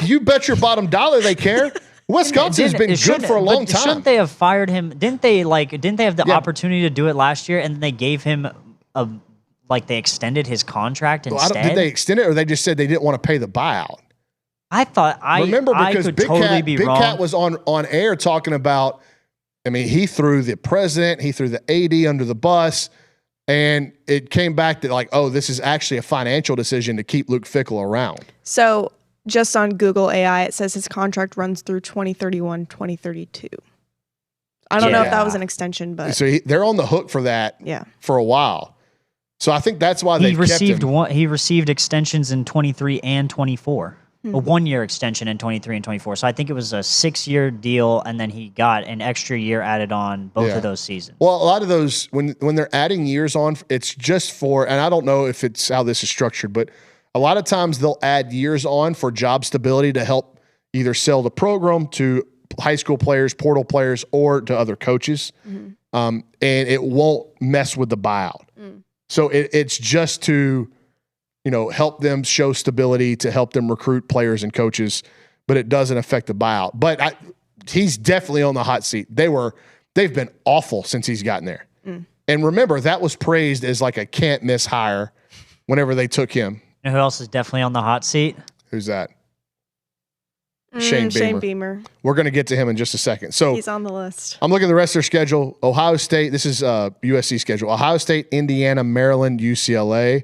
You bet your bottom dollar they care. Wisconsin's been good for a long time. Shouldn't they have fired him? Didn't they have the opportunity to do it last year, and they gave him they extended his contract instead? Did they extend it, or they just said they didn't want to pay the buyout? Remember, because Big Cat was on air talking about, he threw the president, he threw the AD under the bus, and it came back that this is actually a financial decision to keep Luke Fickell around. So just on Google AI, it says his contract runs through 2031, 2032. I don't know if that was an extension, but so they're on the hook for that for a while. So I think that's why they received extensions in 23 and 24. a 1-year extension in 23 and 24. So I think it was a 6-year deal, and then he got an extra year added on both of those seasons. Well, a lot of those, when they're adding years on, it's just for, and I don't know if it's how this is structured, but a lot of times they'll add years on for job stability to help either sell the program to high school players, portal players, or to other coaches. And it won't mess with the buyout. So it's just to, help them show stability, to help them recruit players and coaches, but it doesn't affect the buyout. But he's definitely on the hot seat. They've been awful since he's gotten there. And remember, that was praised as like a can't miss hire whenever they took him. You know who else is definitely on the hot seat? Who's that? Shane Beamer. We're going to get to him in just a second. So he's on the list. I'm looking at the rest of their schedule. Ohio State, this is USC schedule. Ohio State, Indiana, Maryland, UCLA.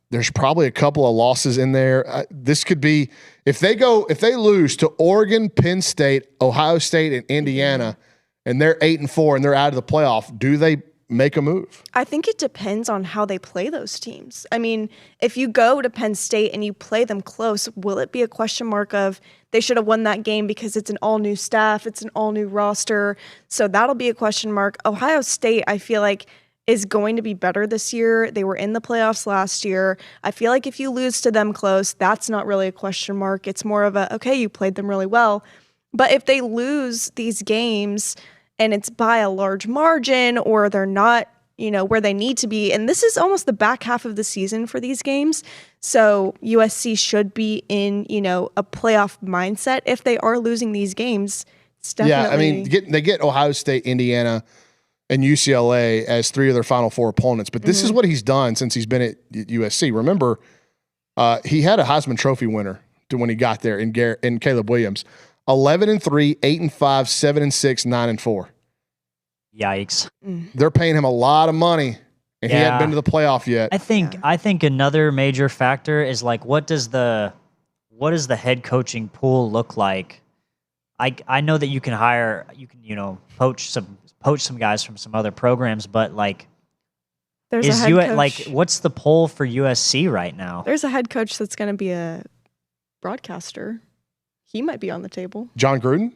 There's probably a couple of losses in there. This could be if they lose to Oregon, Penn State, Ohio State, and Indiana, and they're 8-4 and they're out of the playoff. Do they make a move? I think it depends on how they play those teams. I mean, if you go to Penn State and you play them close, will it be a question mark of they should have won that game because it's an all new staff, it's an all new roster? So that'll be a question mark. Ohio State, I feel like, is going to be better this year. They were in the playoffs last year. I feel like if you lose to them close, that's not really a question mark. It's more of a, okay, you played them really well. But if they lose these games and it's by a large margin or they're not, where they need to be, and this is almost the back half of the season for these games, so USC should be in, a playoff mindset. If they are losing these games, it's definitely... Yeah, I mean, they get Ohio State, Indiana, and UCLA as 3 of their Final Four opponents. But this is what he's done since he's been at USC. Remember, he had a Heisman Trophy winner when he got there in Caleb Williams. 11-3, 8-5, 7-6, 9-4. Yikes! They're paying him a lot of money, and he hadn't been to the playoff yet. I think another major factor is like what does the head coaching pool look like? I know that you can poach some guys from some other programs, but like, there's a head coach. Like, what's the poll for USC right now? There's a head coach that's going to be a broadcaster. He might be on the table. John Gruden?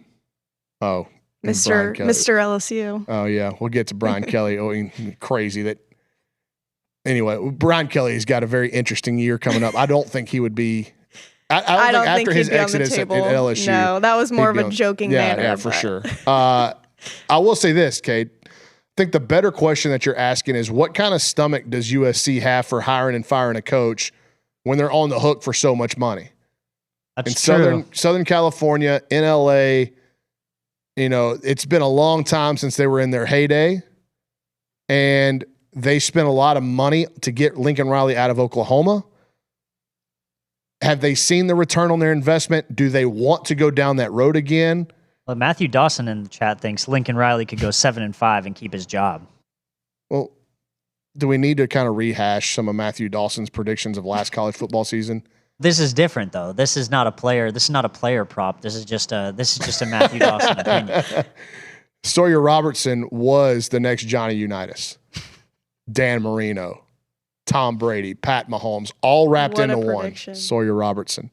Oh, Mr. LSU. Oh yeah, we'll get to Brian Kelly. Oh, crazy that. Anyway, Brian Kelly's got a very interesting year coming up. I don't think he would be. I don't think after his exodus at LSU. No, that was more of a joking manner. Yeah, for sure. I will say this, Kate. I think the better question that you're asking is what kind of stomach does USC have for hiring and firing a coach when they're on the hook for so much money? That's in Southern California, in LA, it's been a long time since they were in their heyday, and they spent a lot of money to get Lincoln Riley out of Oklahoma. Have they seen the return on their investment? Do they want to go down that road again? Well, Matthew Dawson in the chat thinks Lincoln Riley could go 7-5 and keep his job. Well, do we need to kind of rehash some of Matthew Dawson's predictions of last college football season? This is different, though. This is not a player. This is not a player prop. This is just a Matthew Dawson opinion. Sawyer Robertson was the next Johnny Unitas, Dan Marino, Tom Brady, Pat Mahomes, all wrapped into one. Sawyer Robertson.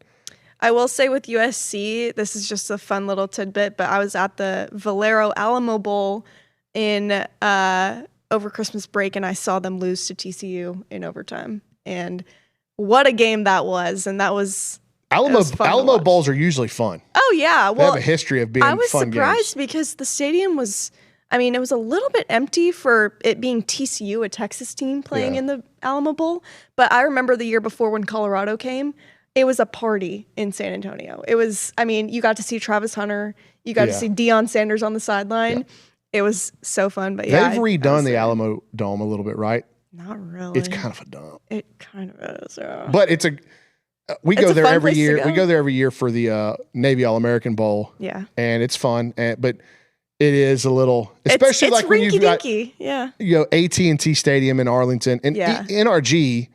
I will say with USC, this is just a fun little tidbit, but I was at the Valero Alamo Bowl in over Christmas break, and I saw them lose to TCU in overtime. And what a game that was! And that was Alamo Bowls are usually fun. Oh yeah, well, they have a history of being fun games. I was surprised because the stadium was. I mean, it was a little bit empty for it being TCU, a Texas team playing in the Alamo Bowl. But I remember the year before when Colorado came, it was a party in San Antonio. It was, I mean, you got to see Travis Hunter. You got to see Deion Sanders on the sideline. Yeah. It was so fun. But yeah, they've redone the Alamo Dome a little bit, right? Not really. It's kind of a dump. It kind of is, yeah. But it's we go there every year. We go there every year for the Navy All-American Bowl. Yeah. And it's fun. But it is a little, especially it's like when you've got, AT&T Stadium in Arlington. And NRG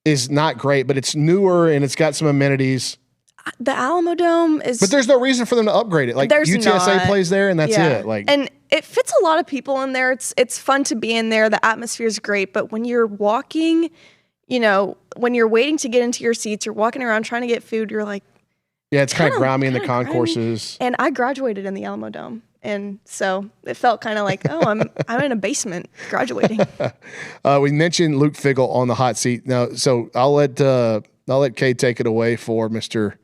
is not great, but it's newer and it's got some amenities. The Alamo Dome is... But there's no reason for them to upgrade it. Like UTSA plays there and that's it. And it fits a lot of people in there. It's fun to be in there. The atmosphere is great. But when you're walking, when you're waiting to get into your seats, you're walking around trying to get food. You're like, yeah, it's kind of grimy in the concourses. And I graduated in the Alamo Dome. And so it felt kind of like, oh, I'm in a basement graduating. We mentioned Luke Figgle on the hot seat. Now, so I'll let Kay take it away for Mr.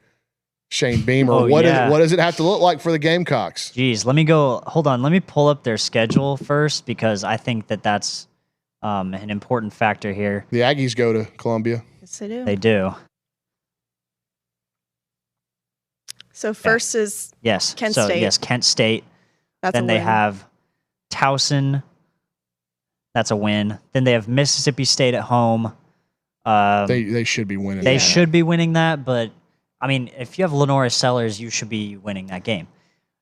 Shane Beamer. What does it have to look like for the Gamecocks? Geez, hold on. Let me pull up their schedule first because I think that's an important factor here. The Aggies go to Columbia. Yes, they do. They do. So first is Kent State. Yes, Kent State. Then they have Towson. That's a win. Then they have Mississippi State at home. They should be winning. They should be winning that, but I mean, if you have Lenora Sellers, you should be winning that game.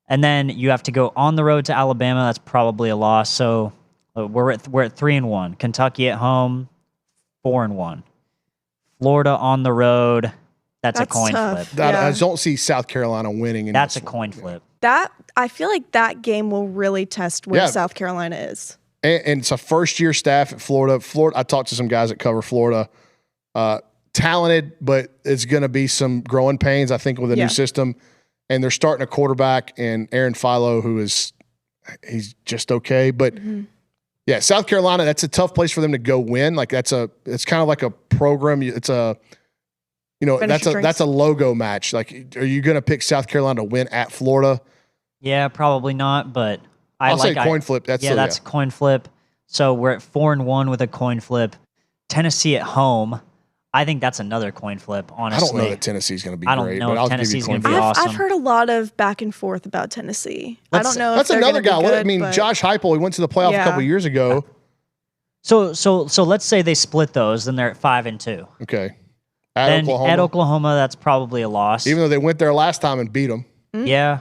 And then you have to go on the road to Alabama. That's probably a loss. So we're at 3-1. Kentucky at home, 4-1. Florida on the road. That's a coin tough. flip. I don't see South Carolina winning. That's a coin flip. I feel like that game will really test where South Carolina is. And it's a first-year staff at Florida. I talked to some guys that cover Florida. Talented, but it's going to be some growing pains, I think, with a new system. And they're starting a quarterback in Aaron Philo, he's just okay. But yeah, South Carolina, that's a tough place for them to go win. Like it's kind of like a program. It's a that's a logo match. Like, are you going to pick South Carolina to win at Florida? Yeah, probably not. But I'll say coin flip. That's a coin flip. So we're at 4-1 with a coin flip. Tennessee at home. I think that's another coin flip, honestly. I don't know that Tennessee's going to be great. I don't know if Tennessee's going to be awesome. I've heard a lot of back and forth about Tennessee. I don't know if that's they're another guy. Good, Josh Heupel, he went to the playoff a couple years ago. So let's say they split those, then they're at 5-2. Okay. At Oklahoma, that's probably a loss. Even though they went there last time and beat them. Mm-hmm. Yeah.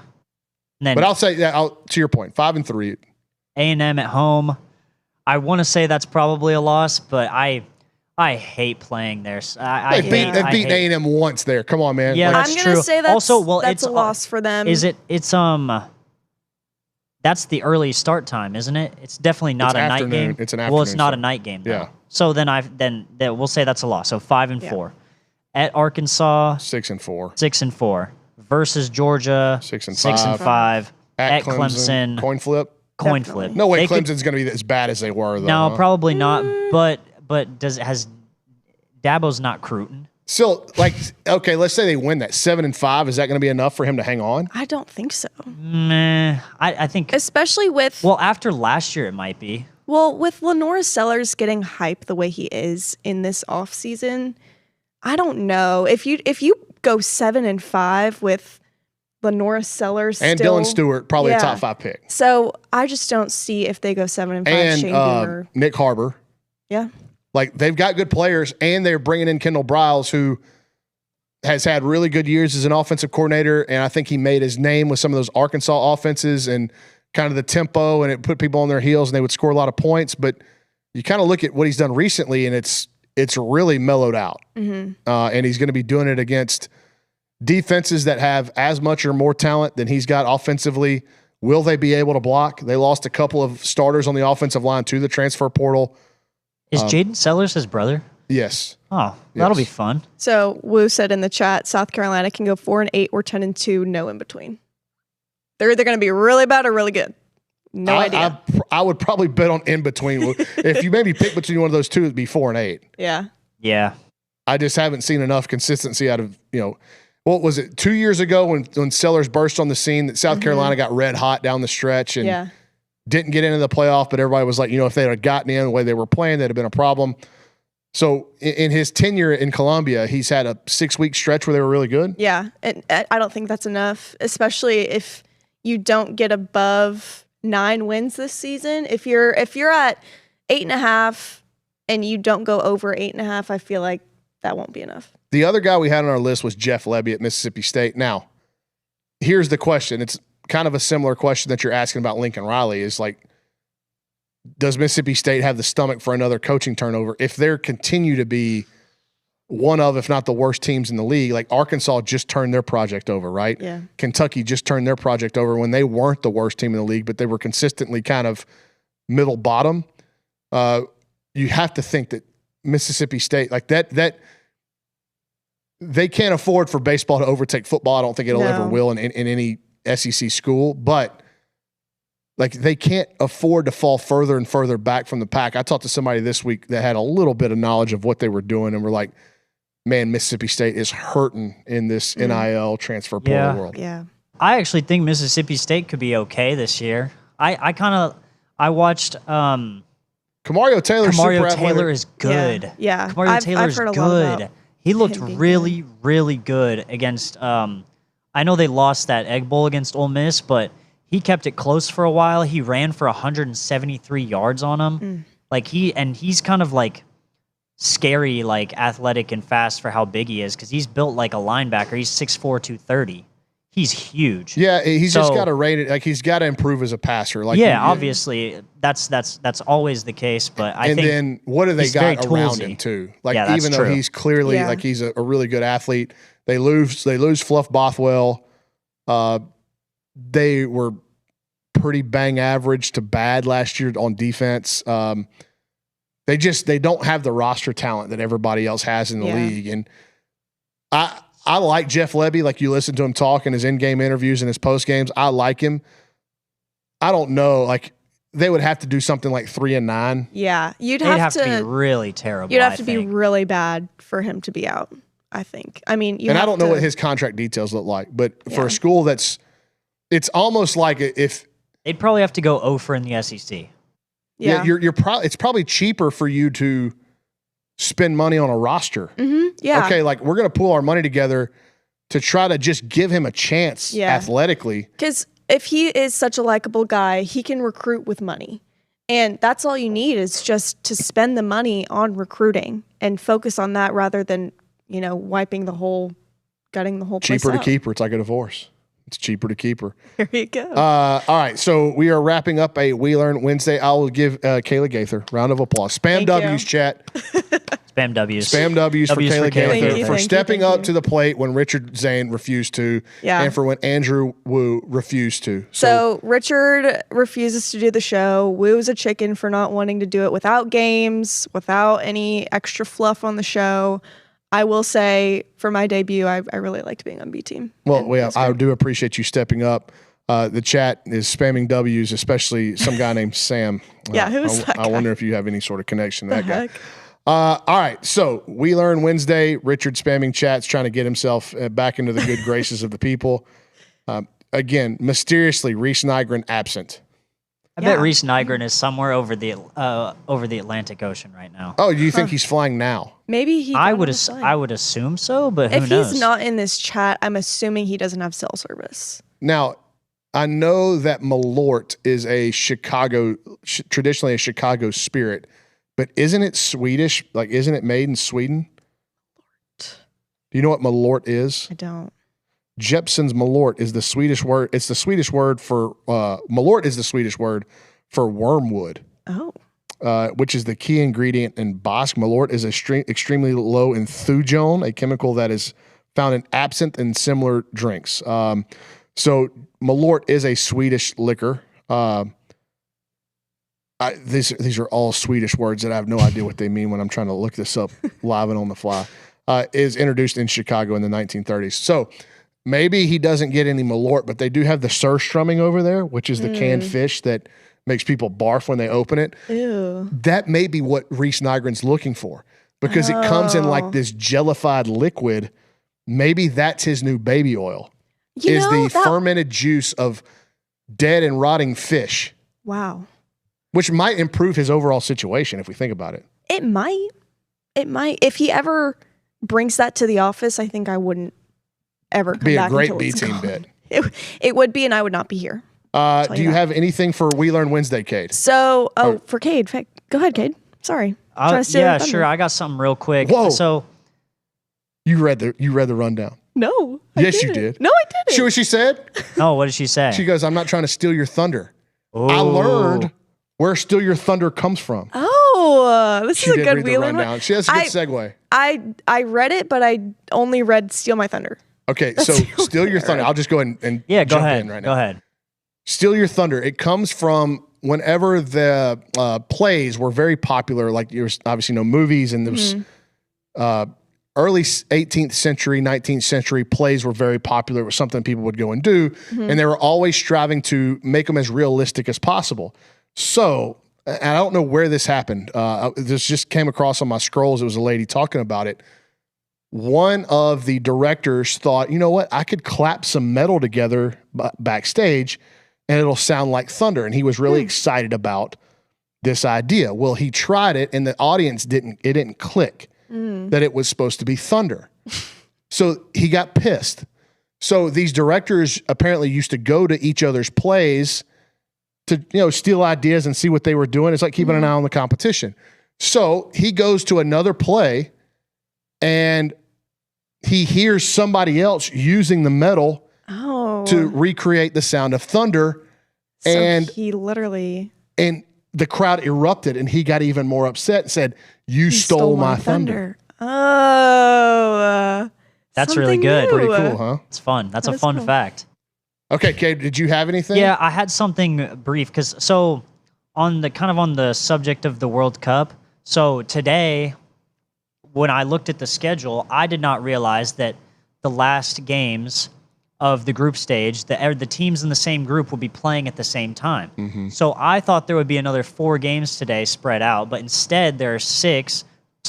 Then but I'll say that to your point, 5-3. A&M at home. I want to say that's probably a loss, but I hate playing there. They've beaten A&M once there. Come on, man. Yeah, I'm going to say that's a loss for them. That's the early start time, isn't it? It's definitely not a night game. It's an afternoon. Well, it's not a night game, though. Yeah. So then we'll say that's a loss. So 5-4. At Arkansas, 6-4. 6-4. Versus Georgia, 6-5. At Clemson, coin flip. Coin flip. No way Clemson's going to be as bad as they were, though. No, probably not. But has Dabo's not Cruton? So, okay, let's say they win that 7-5. Is that going to be enough for him to hang on? I don't think so. Meh. I think, especially with after last year, it might be. Well, with Lenora Sellers getting hype the way he is in this offseason, I don't know if you go 7-5 with Lenora Sellers and still, Dylan Stewart, probably a top 5 pick. So I just don't see if they go 7-5. And Shane Beamer. Nick Harbor. Yeah. Like, they've got good players, and they're bringing in Kendall Briles, who has had really good years as an offensive coordinator, and I think he made his name with some of those Arkansas offenses and kind of the tempo, and it put people on their heels, and they would score a lot of points. But you kind of look at what he's done recently, and it's really mellowed out. Mm-hmm. And he's going to be doing it against defenses that have as much or more talent than he's got offensively. Will they be able to block? They lost a couple of starters on the offensive line to the transfer portal. Is Jaden Sellers his brother? Yes. Oh, that'll be fun. So Wu said in the chat, South Carolina can go 4-8 or 10-2, no in between. They're either going to be really bad or really good. No idea. I would probably bet on in between. If you maybe pick between one of those two, it'd be 4-8. Yeah. Yeah. I just haven't seen enough consistency out of, what was it, 2 years ago when Sellers burst on the scene that South Carolina got red hot down the stretch and didn't get into the playoff, but everybody was like, if they had gotten in the way they were playing, that'd have been a problem. So in his tenure in Columbia, he's had a 6-week stretch where they were really good. Yeah. And I don't think that's enough, especially if you don't get above 9 wins this season. If you're at 8.5 and you don't go over 8.5, I feel like that won't be enough. The other guy we had on our list was Jeff Lebby at Mississippi State. Now, here's the question. It's kind of a similar question that you're asking about Lincoln Riley is like, does Mississippi State have the stomach for another coaching turnover? If they continue to be one of, if not the worst teams in the league, like Arkansas just turned their project over, right? Yeah. Kentucky just turned their project over when they weren't the worst team in the league, but they were consistently kind of middle bottom. You have to think that Mississippi State, like that they can't afford for baseball to overtake football. I don't think it'll ever will in any SEC school, but like they can't afford to fall further and further back from the pack. I talked to somebody this week that had a little bit of knowledge of what they were doing, and we're like, man, Mississippi State is hurting in this NIL transfer portal world. Yeah. I actually think Mississippi State could be okay this year. I watched Kamario Taylor. Kamario Taylor is good. Yeah. Kamario Taylor is heard a lot good. about He looked him being really, really good against. I know they lost that Egg Bowl against Ole Miss, but he kept it close for a while. He ran for 173 yards on him. Like he's kind of like scary, like athletic and fast for how big he is because he's built like a linebacker. He's 6'4", 230. He's huge. Yeah, he's just got to rate it. Like he's got to improve as a passer. Like obviously that's always the case. But I think then what do they got around him too? Like even though he's clearly like he's a really good athlete, they lose Fluff Bothwell. They were pretty bang average to bad last year on defense. They don't have the roster talent that everybody else has in the league. And I like Jeff Lebby. Like you listen to him talk in his in-game interviews and his post games. I like him. I don't know. Like they would have to do something like 3-9. Yeah, they'd have to be really terrible. You'd have to be really bad for him to be out. I think. I mean, I don't know what his contract details look like, but for a school it's almost like if they'd probably have to go over in the SEC. Yeah, it's probably cheaper for you to spend money on a roster. Yeah. Okay, like we're going to pool our money together to try to just give him a chance athletically. Because if he is such a likable guy, he can recruit with money. And that's all you need is just to spend the money on recruiting and focus on that rather than, gutting the whole place Cheaper to out. keep her. It's like a divorce. It's cheaper to keep her. There you go. All right, so we are wrapping up a We Learn Wednesday. I will give Kayla Gaither round of applause. Spam W's, chat. Spam W's. Spam W's for Kayla Gaither for stepping up you. to the plate when Richard Zane refused to, and for when Andrew Wu refused to. So Richard refuses to do the show. Woo's a chicken for not wanting to do it without games, without any extra fluff on the show. I will say, for my debut, I really liked being on B Team. Well, I do appreciate you stepping up. The chat is spamming W's, especially some guy named Sam. Who's that guy? I wonder if you have any sort of connection to that guy. All right, so We Learn Wednesday. Richard spamming chats, trying to get himself back into the good graces of the people. Again, mysteriously, Reese Nygren absent. I bet Reese Nygren is somewhere over the Atlantic Ocean right now. Oh, do you think he's flying now? Maybe he. I would assume so, but who knows? If he's not in this chat, I'm assuming he doesn't have cell service. Now, I know that Malort is traditionally a Chicago spirit, but isn't it Swedish? Like, isn't it made in Sweden? Do you know what Malort is? I don't. Jeppson's Malort is the Swedish word. It's the Swedish word for Malort is the Swedish word for wormwood. Oh. Which is the key ingredient in Bosk. Malort is extremely low in thujone, a chemical that is found in absinthe and similar drinks. So Malort is a Swedish liquor. These are all Swedish words that I have no idea what they mean when I'm trying to look this up live and on the fly. Is introduced in Chicago in the 1930s. So maybe he doesn't get any Malort, but they do have the surströmming over there, which is the canned fish that makes people barf when they open it. Ew. That may be what Reese Nygren's looking for because it comes in like this jellified liquid. Maybe that's his new baby oil. Fermented juice of dead and rotting fish. Wow. Which might improve his overall situation if we think about it. It might. If he ever brings that to the office, I think I wouldn't ever come be back a great until B it's team gone. bit. It would be, and I would not be here. Do you have anything for We Learn Wednesday, Cade? So, for Cade, go ahead, Cade. Sorry. Yeah, sure. I got something real quick. Whoa. So you read the rundown. No. Yes, you did. No, I didn't. See what she said? No, what did she say? She goes, "I'm not trying to steal your thunder. Ooh. I learned where Steal Your Thunder comes from." Oh, this She is a did good read the wheeler rundown. one. She has a good segue. I read it, but I only read Steal My Thunder. Okay, so Steal Your Thunder. I'll just go ahead and go jump ahead. in right now. Go ahead. Steal Your Thunder. It comes from whenever the plays were very popular, like you obviously know movies and there was early 18th century, 19th century plays were very popular. It was something people would go and do, and they were always striving to make them as realistic as possible. So, and I don't know where this happened. This just came across on my scrolls. It was a lady talking about it. One of the directors thought, you know what, I could clap some metal together backstage and it'll sound like thunder. And he was really excited about this idea. Well, he tried it and the audience didn't click that it was supposed to be thunder. So he got pissed. So these directors apparently used to go to each other's plays to, steal ideas and see what they were doing. It's like keeping an eye on the competition. So he goes to another play and he hears somebody else using the metal to recreate the sound of thunder. So and he literally... And the crowd erupted and he got even more upset and said, you stole my thunder. Oh. That's really good. New. Pretty cool, huh? It's fun. That's That a is fun cool. fact. Okay, Kate, did you have anything? Yeah, I had something brief because on the subject of the World Cup. So today, when I looked at the schedule, I did not realize that the last games of the group stage, the teams in the same group would be playing at the same time. So I thought there would be another 4 games today spread out, but instead there are 6.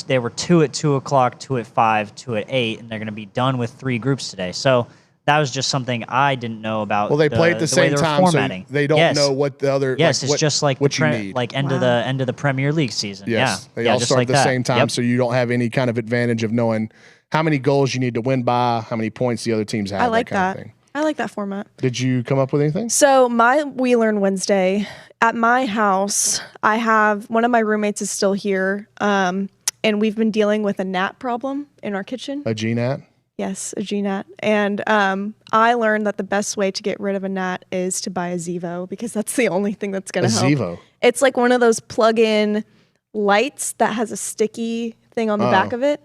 There were 2 at 2 o'clock, 2 at 5, 2 at 8, and they're going to be done with 3 groups today. So that was just something I didn't know about. Well, they play at the way same they were time, so formatting. they don't know what the other. Yes, like, it's just like what you need. like end Wow. of the Premier League season. Yes, Yeah, they all just start like at the that. same time, Yep. so you don't have any kind of advantage of knowing how many goals you need to win by, how many points the other teams have. I like kind that. of thing. I like that format. Did you come up with anything? So my We Learn Wednesday at my house, I have one of my roommates is still here, and we've been dealing with a gnat problem in our kitchen. A GNAT? Yes, a gnat. And I learned that the best way to get rid of a gnat is to buy a Zevo because that's the only thing that's going A to help. Zevo? It's like one of those plug-in lights that has a sticky thing on the back of it.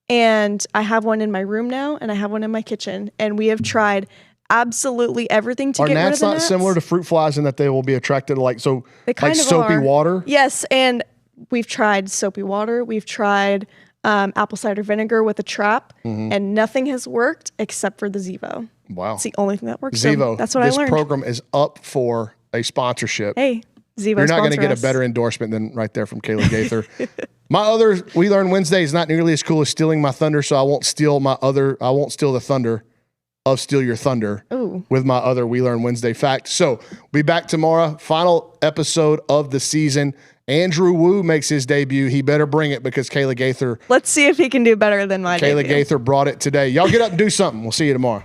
And I have one in my room now, and I have one in my kitchen. And we have tried absolutely everything to Are get rid of gnats the not gnats. similar to fruit flies in that they will be attracted to They kind of soapy are. water? Yes, and we've tried soapy water. We've tried apple cider vinegar with a trap, and nothing has worked except for the Zevo. Wow. It's the only thing that works. So Zevo. that's what this I learned. program is up for a sponsorship. Hey, Zevo, You're not going to sponsor get us. a better endorsement than right there from Kayla Gaither. My other We Learn Wednesday is not nearly as cool as stealing my thunder, so I won't steal the thunder of Steal Your Thunder with my other We Learn Wednesday fact. So be back tomorrow. Final episode of the season. Andrew Wu makes his debut. He better bring it because Kayla Gaither Let's see if he can do better than my Kayla debut. Gaither brought it today. Y'all get up and do something. We'll see you tomorrow.